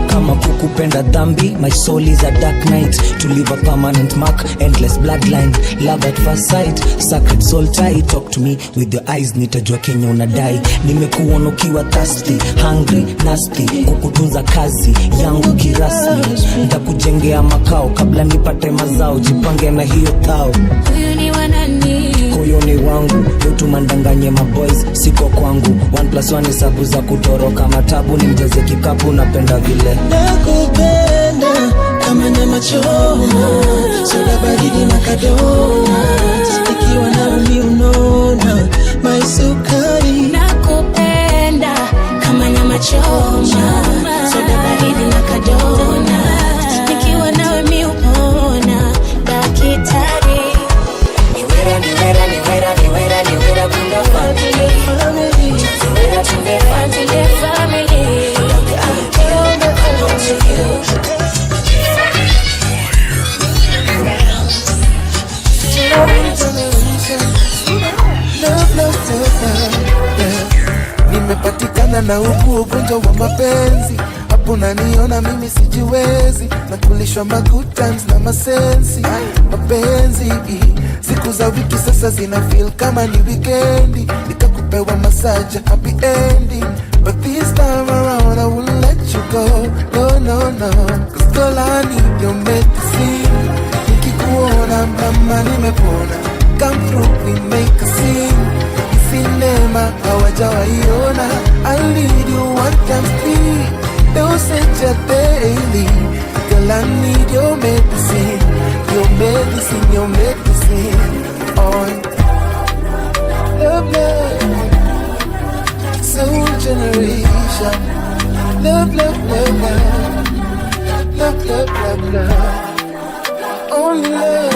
Kama kukupenda dhambi, my soul is a dark night. To leave a permanent mark, endless bloodline. Love at first sight, sacred soul tie. Talk to me with your eyes, nitajua Kenya unadai. Nimekuona ukiwa thirsty, hungry, nasty. Kukutunza kazi yangu kirasmi. Nitakujengea makao kabla nipate mazao. Jipange na hiyo thao. Huyu ni wanani? Huyo ni wangu, yotu mandanganye maboys, siko kwangu. 1+1 ni sabu za kutoroka matabu. Ni mjeze kikapu, napenda vile nakupenda kama nyama choma, soda baridi na kadonat. Nikiwa nawe mi unona my sukari. Nakupenda kama nyama choma, soda baridi na kadonat. Nikiwa nawe mi upona dakitari. Niwera kunda family. Niwera tunde family. Nimepatikana na ugonjwa wa mapenzi. Hapo naniona mimi sijiwezi. Nakulishwa ma good times na masensi. Mapenzi siku za wiki sasa zina feel kama ni weekendi. Nikakupewa massage happy ending. But this time around I won't let you go. No. Cause girl I need your medicine. Nikikuona mama nimepona. Come through we make a scene. Sinema hawajawaiona. I'll need you 1×3. Dosage ya daily. Girl I need your medicine. Your medicine. On love. Soul generation. Love. Only love.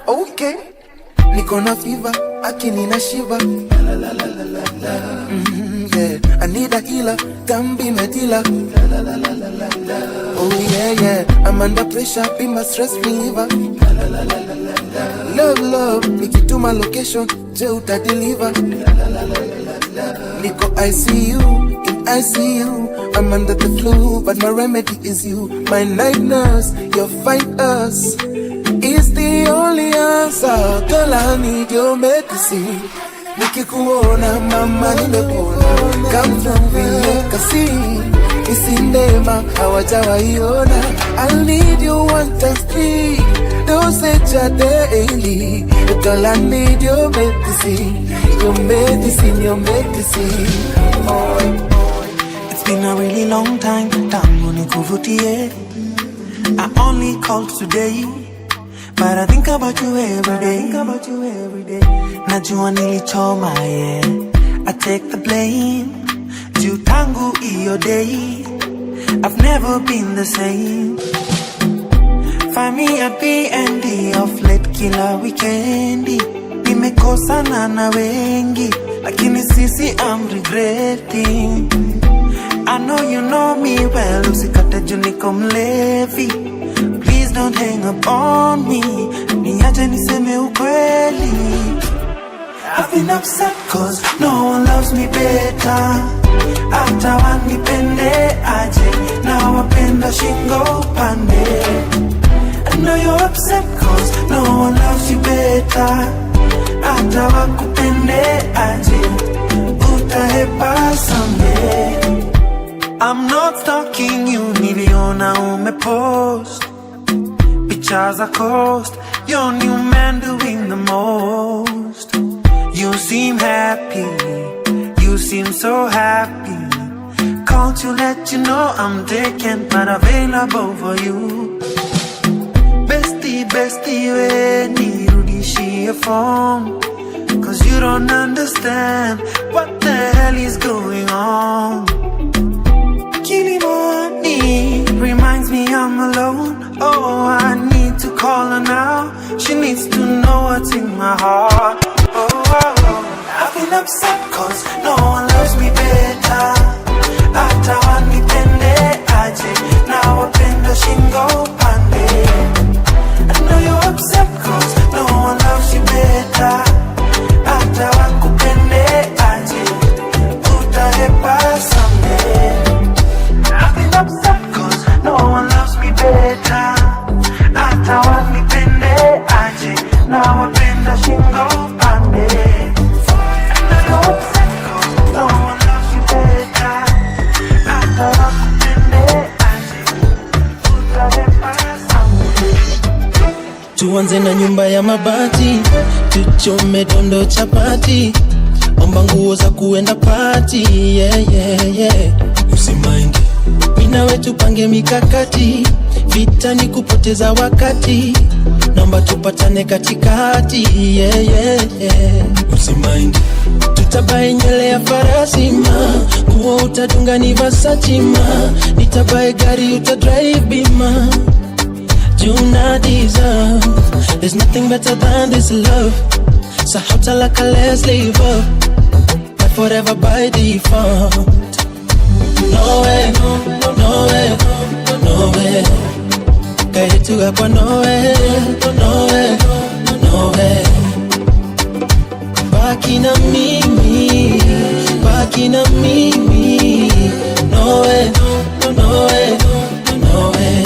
Okay, niko na fever, akini na shiva. Yeah, I need a healer, can be my dealer. Oh yeah, I'm under pressure, be my stress reliever. Love, nikituma location, je uta deliver. Niko ICU, I'm under the flu, but my remedy is you. My night nurse, you'll find us. is the only answer. Girl, I need your medicine. Nikikuona mama nimekuona, come through vile kasi isindema hawajawaiona. I'll need you 1 times 3 dosage a daily. Girl, I need your medicine, your medicine, your medicine. It's been a really long time, tangu nikuvutie. I only called today, but I think about you every day. Najua nilichoma, yeah, I take the blame. Juu tangu iyo day, I've never been the same. Find me at B&D of late kila weekendi. Nimekosana na wengi, lakini sisi I'm regretting. I know you know me well, usikate juu niko mlevi. Please don't hang up on me, niache niseme ukweli. I've been upset cause no one loves me better. Hata wanipende aje, na wapenda shingo pande. I know you're upset cause no one loves you better. Hata wakupende aje, utahepa someday. I'm not stalking you, niliona umepost pictures are cost, your new man doing the most. You seem happy, you seem so happy. Called to let you know I'm taken, but available for you. Bestie, we nirudishie phone, cause you don't understand what the hell is going on. Kilimani reminds me I'm alone. Oh, I need to call her now. She needs to know what's in my heart. I've been upset cause no one loves me better. Hata wanipende aje, na wapenda shingo pande. I know you're upset cause no one loves you better. Hata wakupende aje, utahepa someday. I've been upset cause no one loves me better. Hata wanipende aje, na wapenda shingo pande. Tuanze na nyumba ya mabati, tuchome dondo chapati, omba nguo za kuenda party, yeah. Usimaingi mina wetu pange mikakati, vita ni kupoteza wakati, naomba tupatane katikati, yeah. Usimaingi tutabae nywele ya farasi ma, nguo utadunga ni Versace ma, nitabae gari utadrive bima. You not deserve. There's nothing better than this love. So how to like a let's leave up. But forever by default. No way, no way, no way. Kaye tu hapa no way, no way, no way. Baki na mimi, baki na mimi. No way, no way, no way.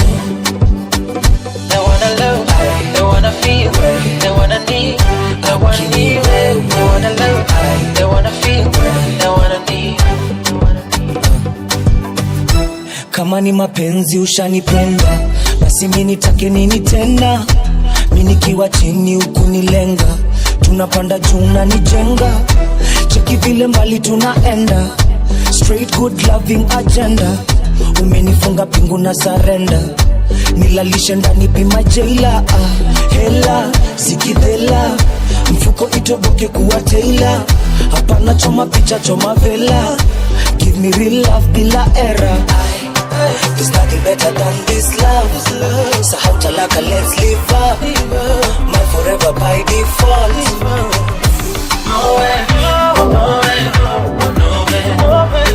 They wanna love, they wanna feel, they wanna need, they wanna need, they wanna love, they wanna feel, they wanna need. Kama ni mapenzi ushanipenda, basi mimi nitake nini tena? Mimi nikiwa chini ukunilenga, tunapanda juu na nijenga. Cheki vile mbali tunaenda, straight good loving agenda. Umenifunga pingu na surrender, nilalishe ndani bima jaila. Hela, zikidela, mfuko itoboke kuwa taila. Hapana choma picha choma vela, give me real love bila era. There's nothing better than this love. So how to like a let's live up. My forever by default. No way, no way, no way.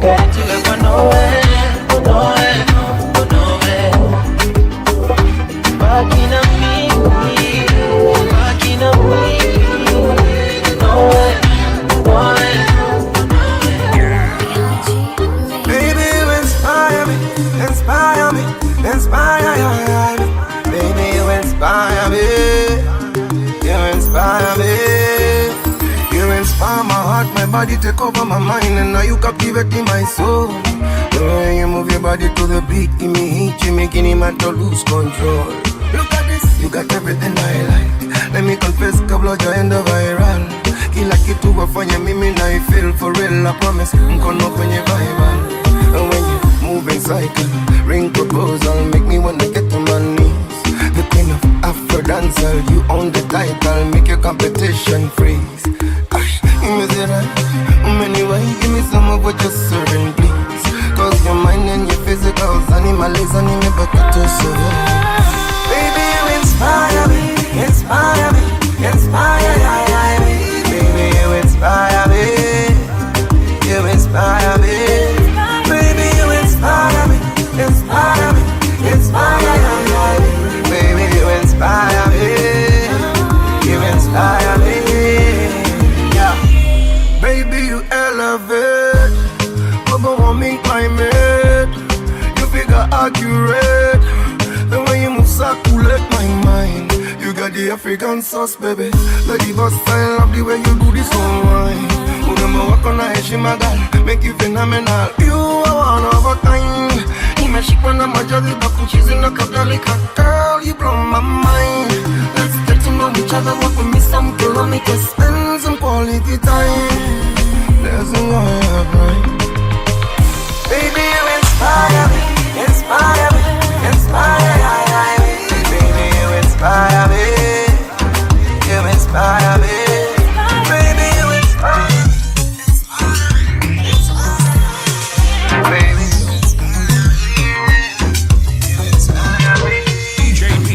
Get to go no way, no way, no way. Back in a me, back in a me. No way, no way. Baby, you inspire me, inspire me, inspire me. Baby, you inspire inspire me. You inspire my heart, my body take over my mind, and now you captivating my soul. The way you move your body to the beat, give me heat, you making him to lose control. Look at this, you got everything I like. Let me confess, kabla jaenda viral. Kila kitu wafanya mimi na I feel for real. I promise, mkono kwenye viral. And when you move in cycle, ring proposal, make me wanna get to my knees. The queen of Afro dancer, you own the title, make your competition freeze. Anyway, give me some of what you're serving, please. Cause your mind and your physicals, animalism, you never get to survive. Baby, you inspire me, inspire me, inspire me. Baby, you inspire me, you inspire me. Baby, you inspire me, inspire me, inspire me. Baby, you inspire me, you inspire me. Yeah. Baby, you elevate, over want me climate. You figure accurate, the way you move circulate my mind. You got the African sauce, baby. The diva style of the way you do this whole wine. Unama wako na heshima gal, make you phenomenal. You are one of a kind. Nimeshikwa na majaliba kuchizi na kadhalika. Girl, you blow my mind. Let's get to know each other, walk with me some kilometers, spend some quality time. There's a lawyer, right? Baby, you inspire me, inspire me, inspire me. Baby, you inspire me, you inspire me. Baby, you inspire me, baby, you inspire me. DJ P.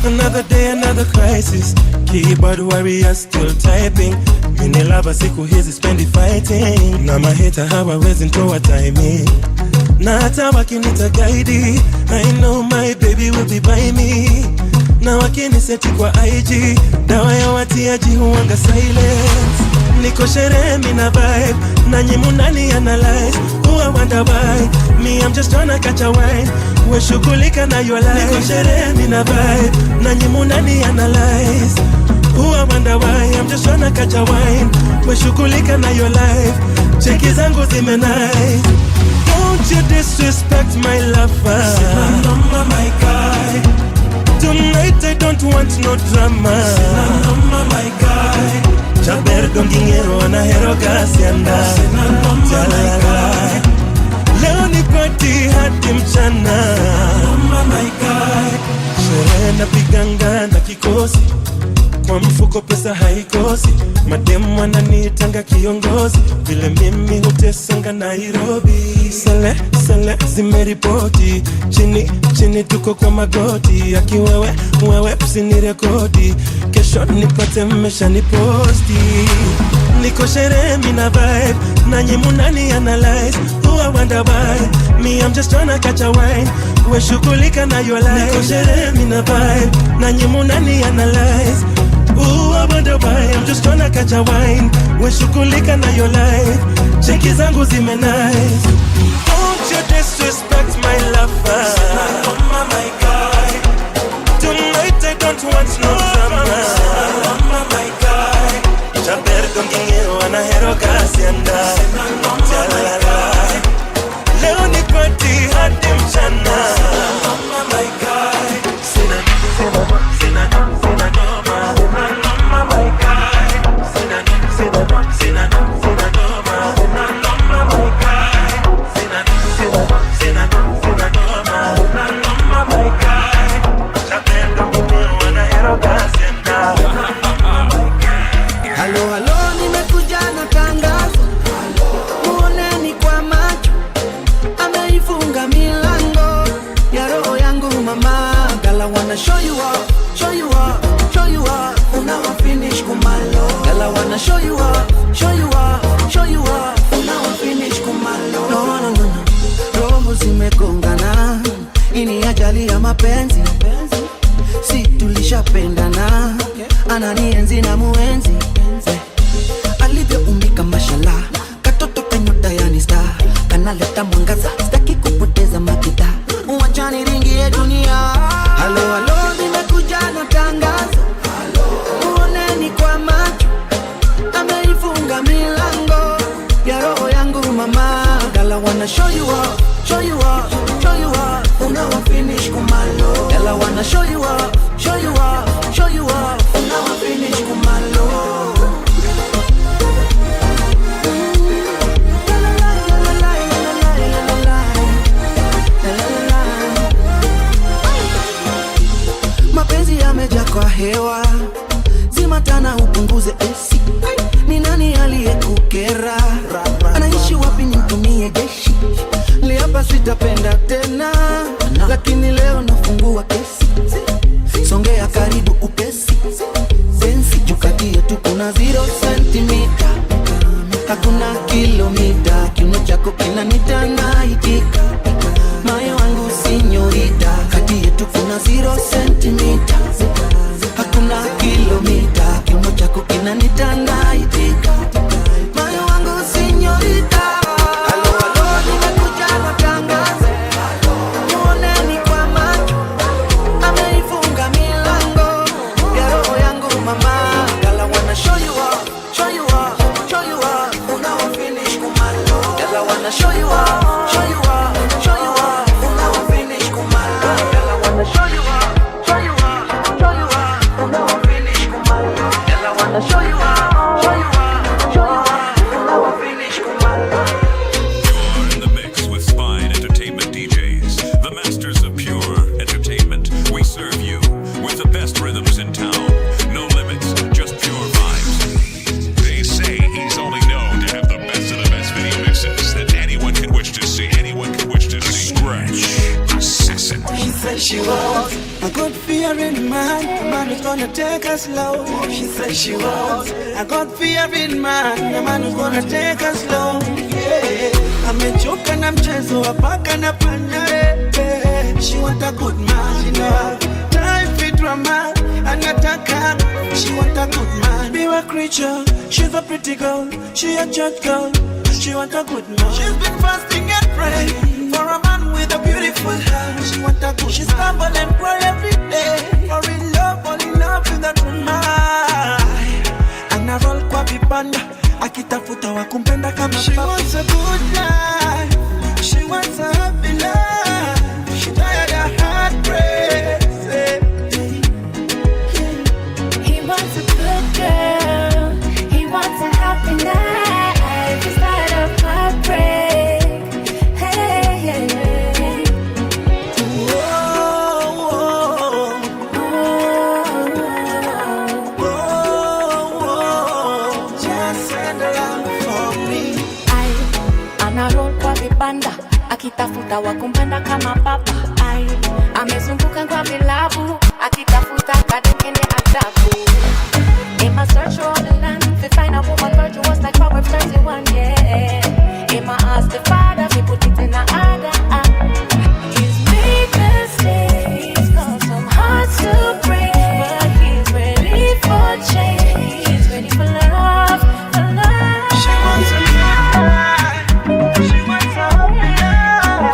Another day, another crisis. Keyboard warrior still typing. Mini lava siku hizi spendi fighting. Na maheta hawawezi ntoa timing. Na hata wakinita guide, I know my baby will be by me. Na wakiniseti kwa IG, dawa ya watiaji huwanga silence. Niko sherehe mina vibe, na nyimu nani analyze. Who I wonder why, me I'm just tryna catch a wine. We shughulika na your life. Niko sherehe mina vibe, na nyimu nani analyze. Who I wonder why, I'm just tryna catch a wine. We shughulika na your life. Cheki zangu zime nice. Don't you disrespect my lover. Sina noma my guy. Tonight I don't want no drama. Sina noma my guy. Chaber dongingero na hero gasianda. Sina noma my guy. Leo ni party hadi mchana. Sina noma my guy. Sherehe na piganga na kikosi. Kwa mfuko pesa haikosi. Mademu wananitanga kiongozi. Vile mimi hutesanga Nairobi. Sele zimeripoti. Chini tuko kwa magoti. Akiwewe wewe usinirekodi. Kesho nipate mmesha niposti. Niko sherehe mina vibe. Na nyimu nani analyze. Who I wonder why, me I'm just tryna catch a wine. We shughulika na your life. Niko sherehe mina vibe. Na nyimu nani analyze. Ooh, I wonder why, I'm just tryna catch a wine. We shughulika na your life. Cheki zangu zime nice. Don't you disrespect my lover. Sina noma my guy. Tonight I don't want no drama. Sina noma my guy. Chaber dongingero na hero gasianda. Sina noma my guy. Leo ni party hadi mchana. Sina noma my guy. Sina noma. Show you up. Now I finish kumalo. No. Roho zimegongana. Ini ajali ya mapenzi. Si tulishapendana. Ananienzi na muenzi. Alivyoumbika mashallah. Katoto kanyota yani star. Kanaleta mwangaza. Sitaki kupoteza makita. Uwachani ringi ya dunia. Halo, nimekuja na tangazo. Girl, I wanna show you up, show you up, show you up. Una wa finish kumalo. Girl, I wanna show you up, show you up, show you up. Una wa finish kumalo. Mapenzi yameja kwa hewa, zimatana upunguze AC. Ni nani aliyekukera? Anaishi wapi nimtumie jeshi? Liapa sitapenda tena, lakini leo nafungua kesi. Songea karibu upesi, sensi jukati yetu kuna 0 centimeter. Hakuna kilomita, kiuno chako kinanita naitika. Moyo wangu sinyorita, kati yetu kuna 0 centimeter. Hakuna kilomita, kiuno chako kinanita naitika. Moyo wangu sinyorita. Halo, halo, nimekuja matangazo. Muoneni kwa macho, ameifunga milango ya roho yangu mama. Girl, I wanna show you up, show you up, show you up. Una wa finish kumalo. Girl, I wanna show you up, show you up, show you up. Una wa finish kumalo. Girl, I wanna show you up, show you up, show you up. Una wa finish kumalo. Girl, I wanna show you up, show you up, show you up. Una wa finish kumalo. You're in the mix with Spine Entertainment DJs, the masters of pure entertainment. We serve you with the best rhythms in town. No limits, just pure vibes. They say he's only known to have the best of the best video mixes that anyone can wish to see. Anyone can wish to see. Scratch Assassin. She said she was a good fearing man, the man who's gonna take us slow. She said she was a good fearing man, the man who's gonna take us slow. Yeah, amechoka na mchezo wa paka na panya. She want a good man, she know time for drama. Anataka, she want a good man. Be a creature, she's a pretty girl, she a church girl. She want a good man. She's been fasting and praying for a man with a beautiful heart. She want a good. She stumble and cry every day. For in love, fall in love with that woman. Ana roll kwa vibanda, akitafuta wa kumpenda kama she wants a good life. She wants a happy life. She tired of heartbreak. He wants a good girl. He wants a happy life. He's tired of heartbreak. Hey, hey, hey. Just send love for me. Anarol kwa vibanda akitafuta wa kumpenda kama papa. Amezunguka kwa vilabu akitafuta kadekene adabu. In my search for all the land, to find a woman virtuous like Proverbs 31, yeah. In my ask the Father, we put it in the order. He's made mistakes, caused some hearts to break, but he's ready for change. He's ready for love, for love. She wants a love. She wants a happy love.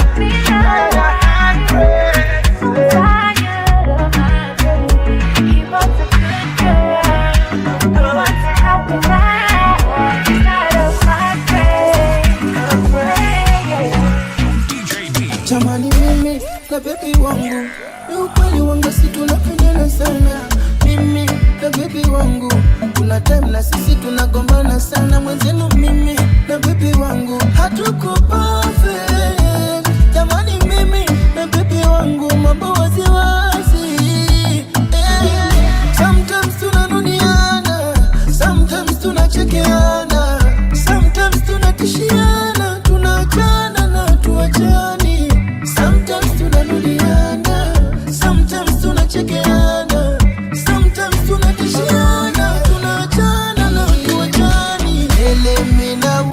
Tired of heartbreak. Tired of heartbreak. He wants a good girl. He wants a happy life. He's tired of heartbreak. Jamani mimi na baby wangu, ni ukweli wangu si tunapendana sana. Mimi na baby wangu, kuna time na sisi tunagombana sana. Mwenzenu mimi na baby wangu hatuko perfect. Jamani mimi na baby wangu mambo waziwazi. Sometimes tunanuniana, sometimes tunachekeana, sometimes tunatishiana, tunaachana na tuachani. Sometimes tunanuliana, sometimes tunachekeana, sometimes tunatishiana, tunaachana na tuachani. Ele mina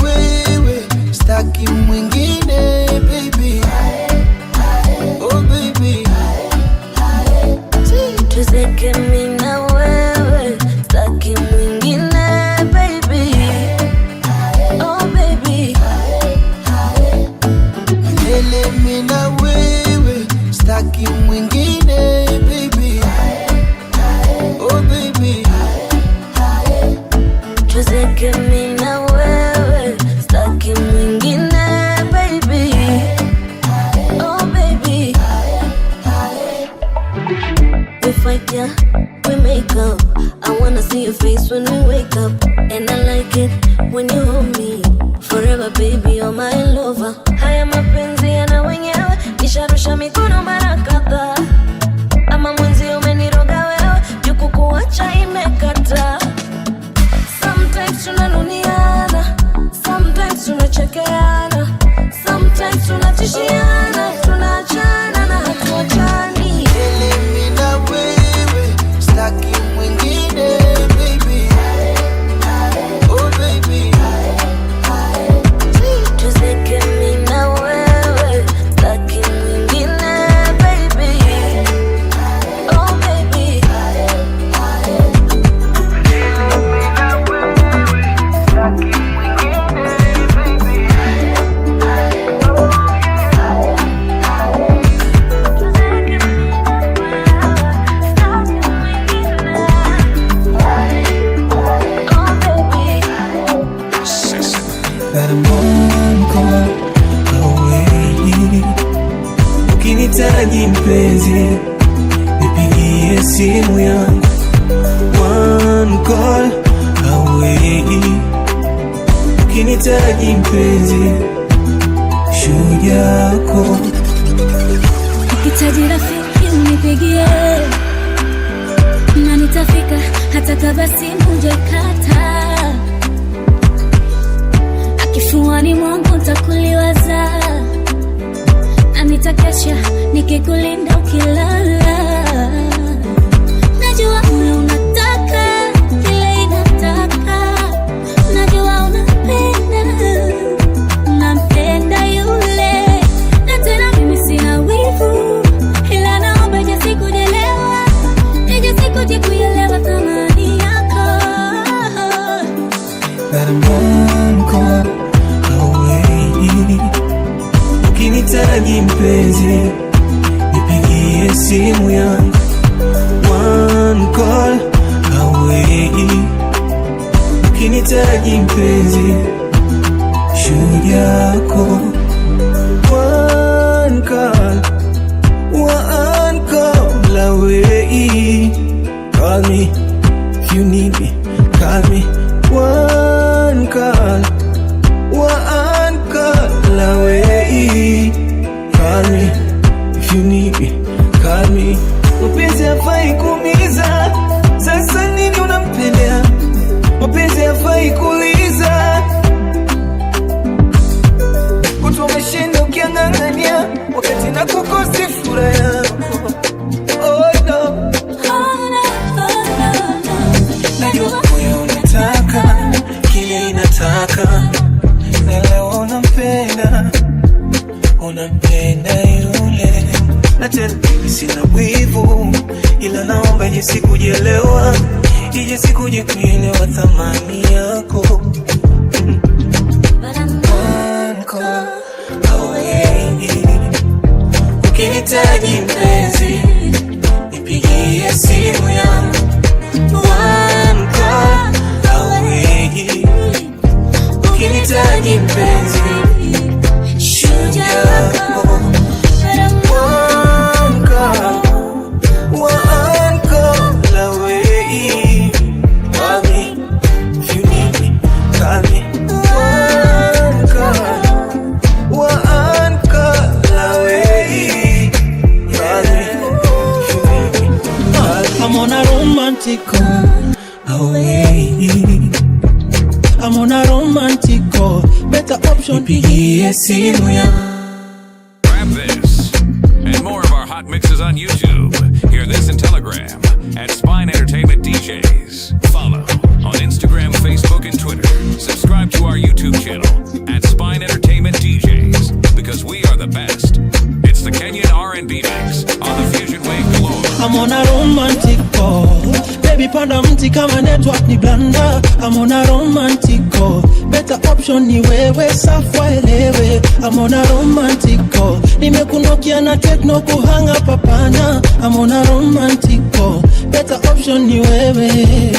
when we wake up. And I like it when you hold me. Forever baby, you're my lover. Haya mapenzi yana wenyewe, nisharusha mikono mara kadhaa. Ama mwenzi umeniroga wewe, juku kuacha imekata. Sometimes tunanuniana, sometimes tunachekeana, sometimes tunatishiana, tunaachana na hatuachani. Mimi na wewe, staki mwingine baby. Oh baby. Tuzeke mimi na wewe, staki mwingine baby. Oh baby. That I'm one call away. Ukinitaji mpenzi, nipigie simu yangu. One call away. Ukinitaji mpenzi, shujaa yako. Ukitaji rafiki unipigie, na nitafika hata kabla simu hujakata. Kifuani mwangu nitakuliwaza, na nitakesha nikikulinda ukilala. Najua ule unataka, kile inataka. Najua unapenda, nampenda yule. Na tena mimi sina wivu, ila naomba je sikujelewa, nije sikuje kuelewa thamani yako. That I'm one call away. Ukinitaji mpenzi, nipigie simu yangu. One call away. Ukinitaji mpenzi, shujaa yako. One call away. Call me if you need me. Call me. One call away. Call me if you need me. Call me. Mapenzi hafai kuumiza, sasa nini unampendea? Mapenzi hafai kuuliza, kutu umeshinda ukiang'ang'ania, wakati na kukosi furaha. Oh no. Najua moyo unataka kile inataka, na leo unampenda yule. Na tena mimi sina wivu, ila naomba ije sikujelewa, ije sikuje kuelewa thamani yako. One call away. Ukinitaji mpenzi, nipigie simu yangu. One call away. Ukinitaji mpenzi, shujaa yako. One call away. Call me if you need me. Call me. One call away. Call me if you need me. I'm on a romantic call away. I'm on a romantic call. Better option. Nipigie simu yangu. Grab this and more of our hot mixes on YouTube. Hear this in Telegram at Spine Entertainment DJs. Follow on Instagram, Facebook, and Twitter. Subscribe to our YouTube channel at Spine Entertainment DJs, because we are the best. It's the Kenyan R&B mix on the Fusion Wave Galore. I'm on a romantic call. Baby panda mti kama network ni blanda. I'm on a romantic call. Better option ni wewe, safwa elewe. I'm on a romantic call. Nimekunokia na techno kuhanga papana. I'm on a romantic call. Better option ni wewe.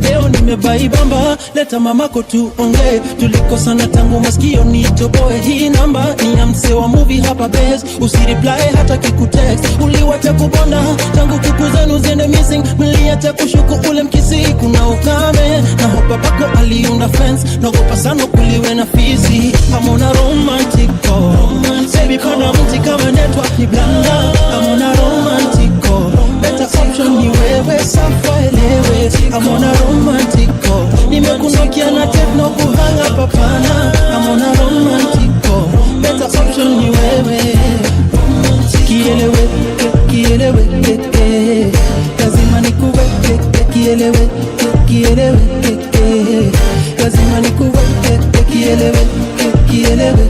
Leo imebaibamba, leta mamako tuongee. Tulikosana tangu masikio nitoboe. Hii namba ni ya msee wa movie hapa base. Usireply hata kikutext. Uliwacha kubonda tangu kuku zenu zende missing. Mliacha kushuku ule mkisi kuna ukame. Na hopa pako aliunda fence. Nagopa sana kuliwe na fizi. I'm on a romantic call. Baby kona mti kama network ni blanda. I'm on a romantic call. Better option ni wewe safa elewe. I'm on a romantic call. Nimekunokia na techno kuhanga papana. I'm on a romantic call. Better option ni wewe. Kielewe, kielewe, lazima nikuweke. Kielewe, kielewe, lazima nikuweke. Kielewe, kielewe,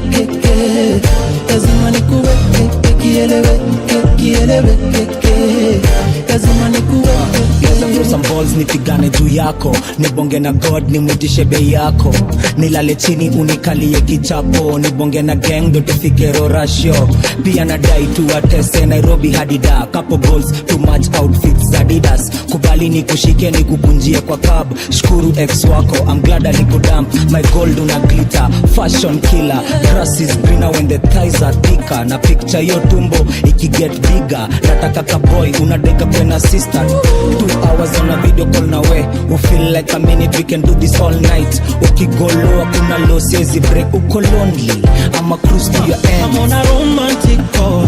lazima nikuweke. Kielewe, kielewe, lazima nikuweke. Throw some balls nipigane juu yako, nibonge na God nimwitishe bei yako, nilale chini unikalie kichapo, nibonge na gang ndo tufike Rorasho. Pia nadai tuwatese Nairobi hadi Dar, couple goals too much outfits Adidas. Kubali nikushike nikukunjie kwa cab, shukuru ex wako I'm glad alikudump. My gold una glitter, fashion killer, grass is greener when the thighs are thicker. Na picture yo tumbo ikiget bigger, nataka ka boy unadeka kwena sister. 2 hours on a video call na we, we feel like a minute, we can do this all night. Ukigoloa kuna low says break, uko lonely I'm a cruise to your end. I'm on a romantic call.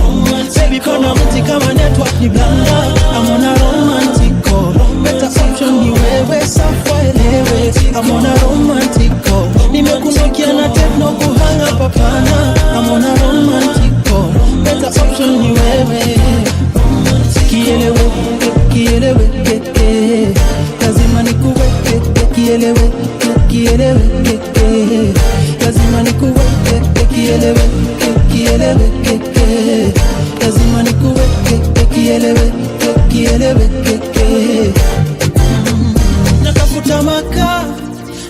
Baby kona mti kama network ni blanda. I'm on a romantic call. Better option ni wewe safa elewe. I'm on a romantic call. Nimekunokia na techno kuhanga papana. I'm on a romantic call. Better option ni wewe. Kielewe, kielewe, lazima nikuweke. Kielewe, kielewe, lazima nikuweke. Kielewe, kielewe, lazima nikuweke. Kielewe, kielewe, natafuta makaa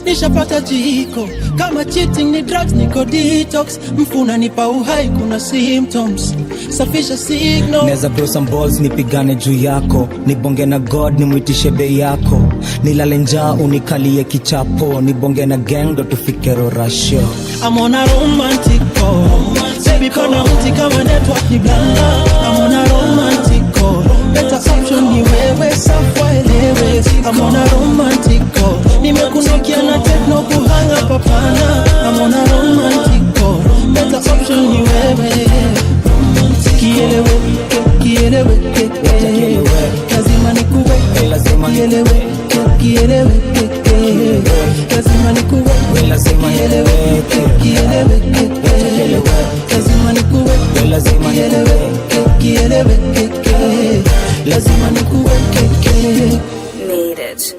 nishapata jiko. Kama cheating ni drugs niko detox. Mfuna nipa uhai kuna symptoms, safisha signal. Neza throw some balls nipigane juu yako, nibonge na God nimwitishe bei yako, nilale njaa unikalie kichapo, nibonge na gang ndo tufike Rorasho. I'm on a romantic call. Baby kona mti kama network ni blanda. I'm on a romantic call. Better option ni wewe safa elewe. I'm on a romantic call. Nimekunokia na techno kuhanga papana. I'm on a romantic call. Better option ni wewe. Kielewe, kielewe, lazima nikuweke. Kielewe, kielewe, lazima nikuweke. Kielewe, kielewe, lazima nikuweke. Kielewe, kielewe, lazima nikuweke. Made it.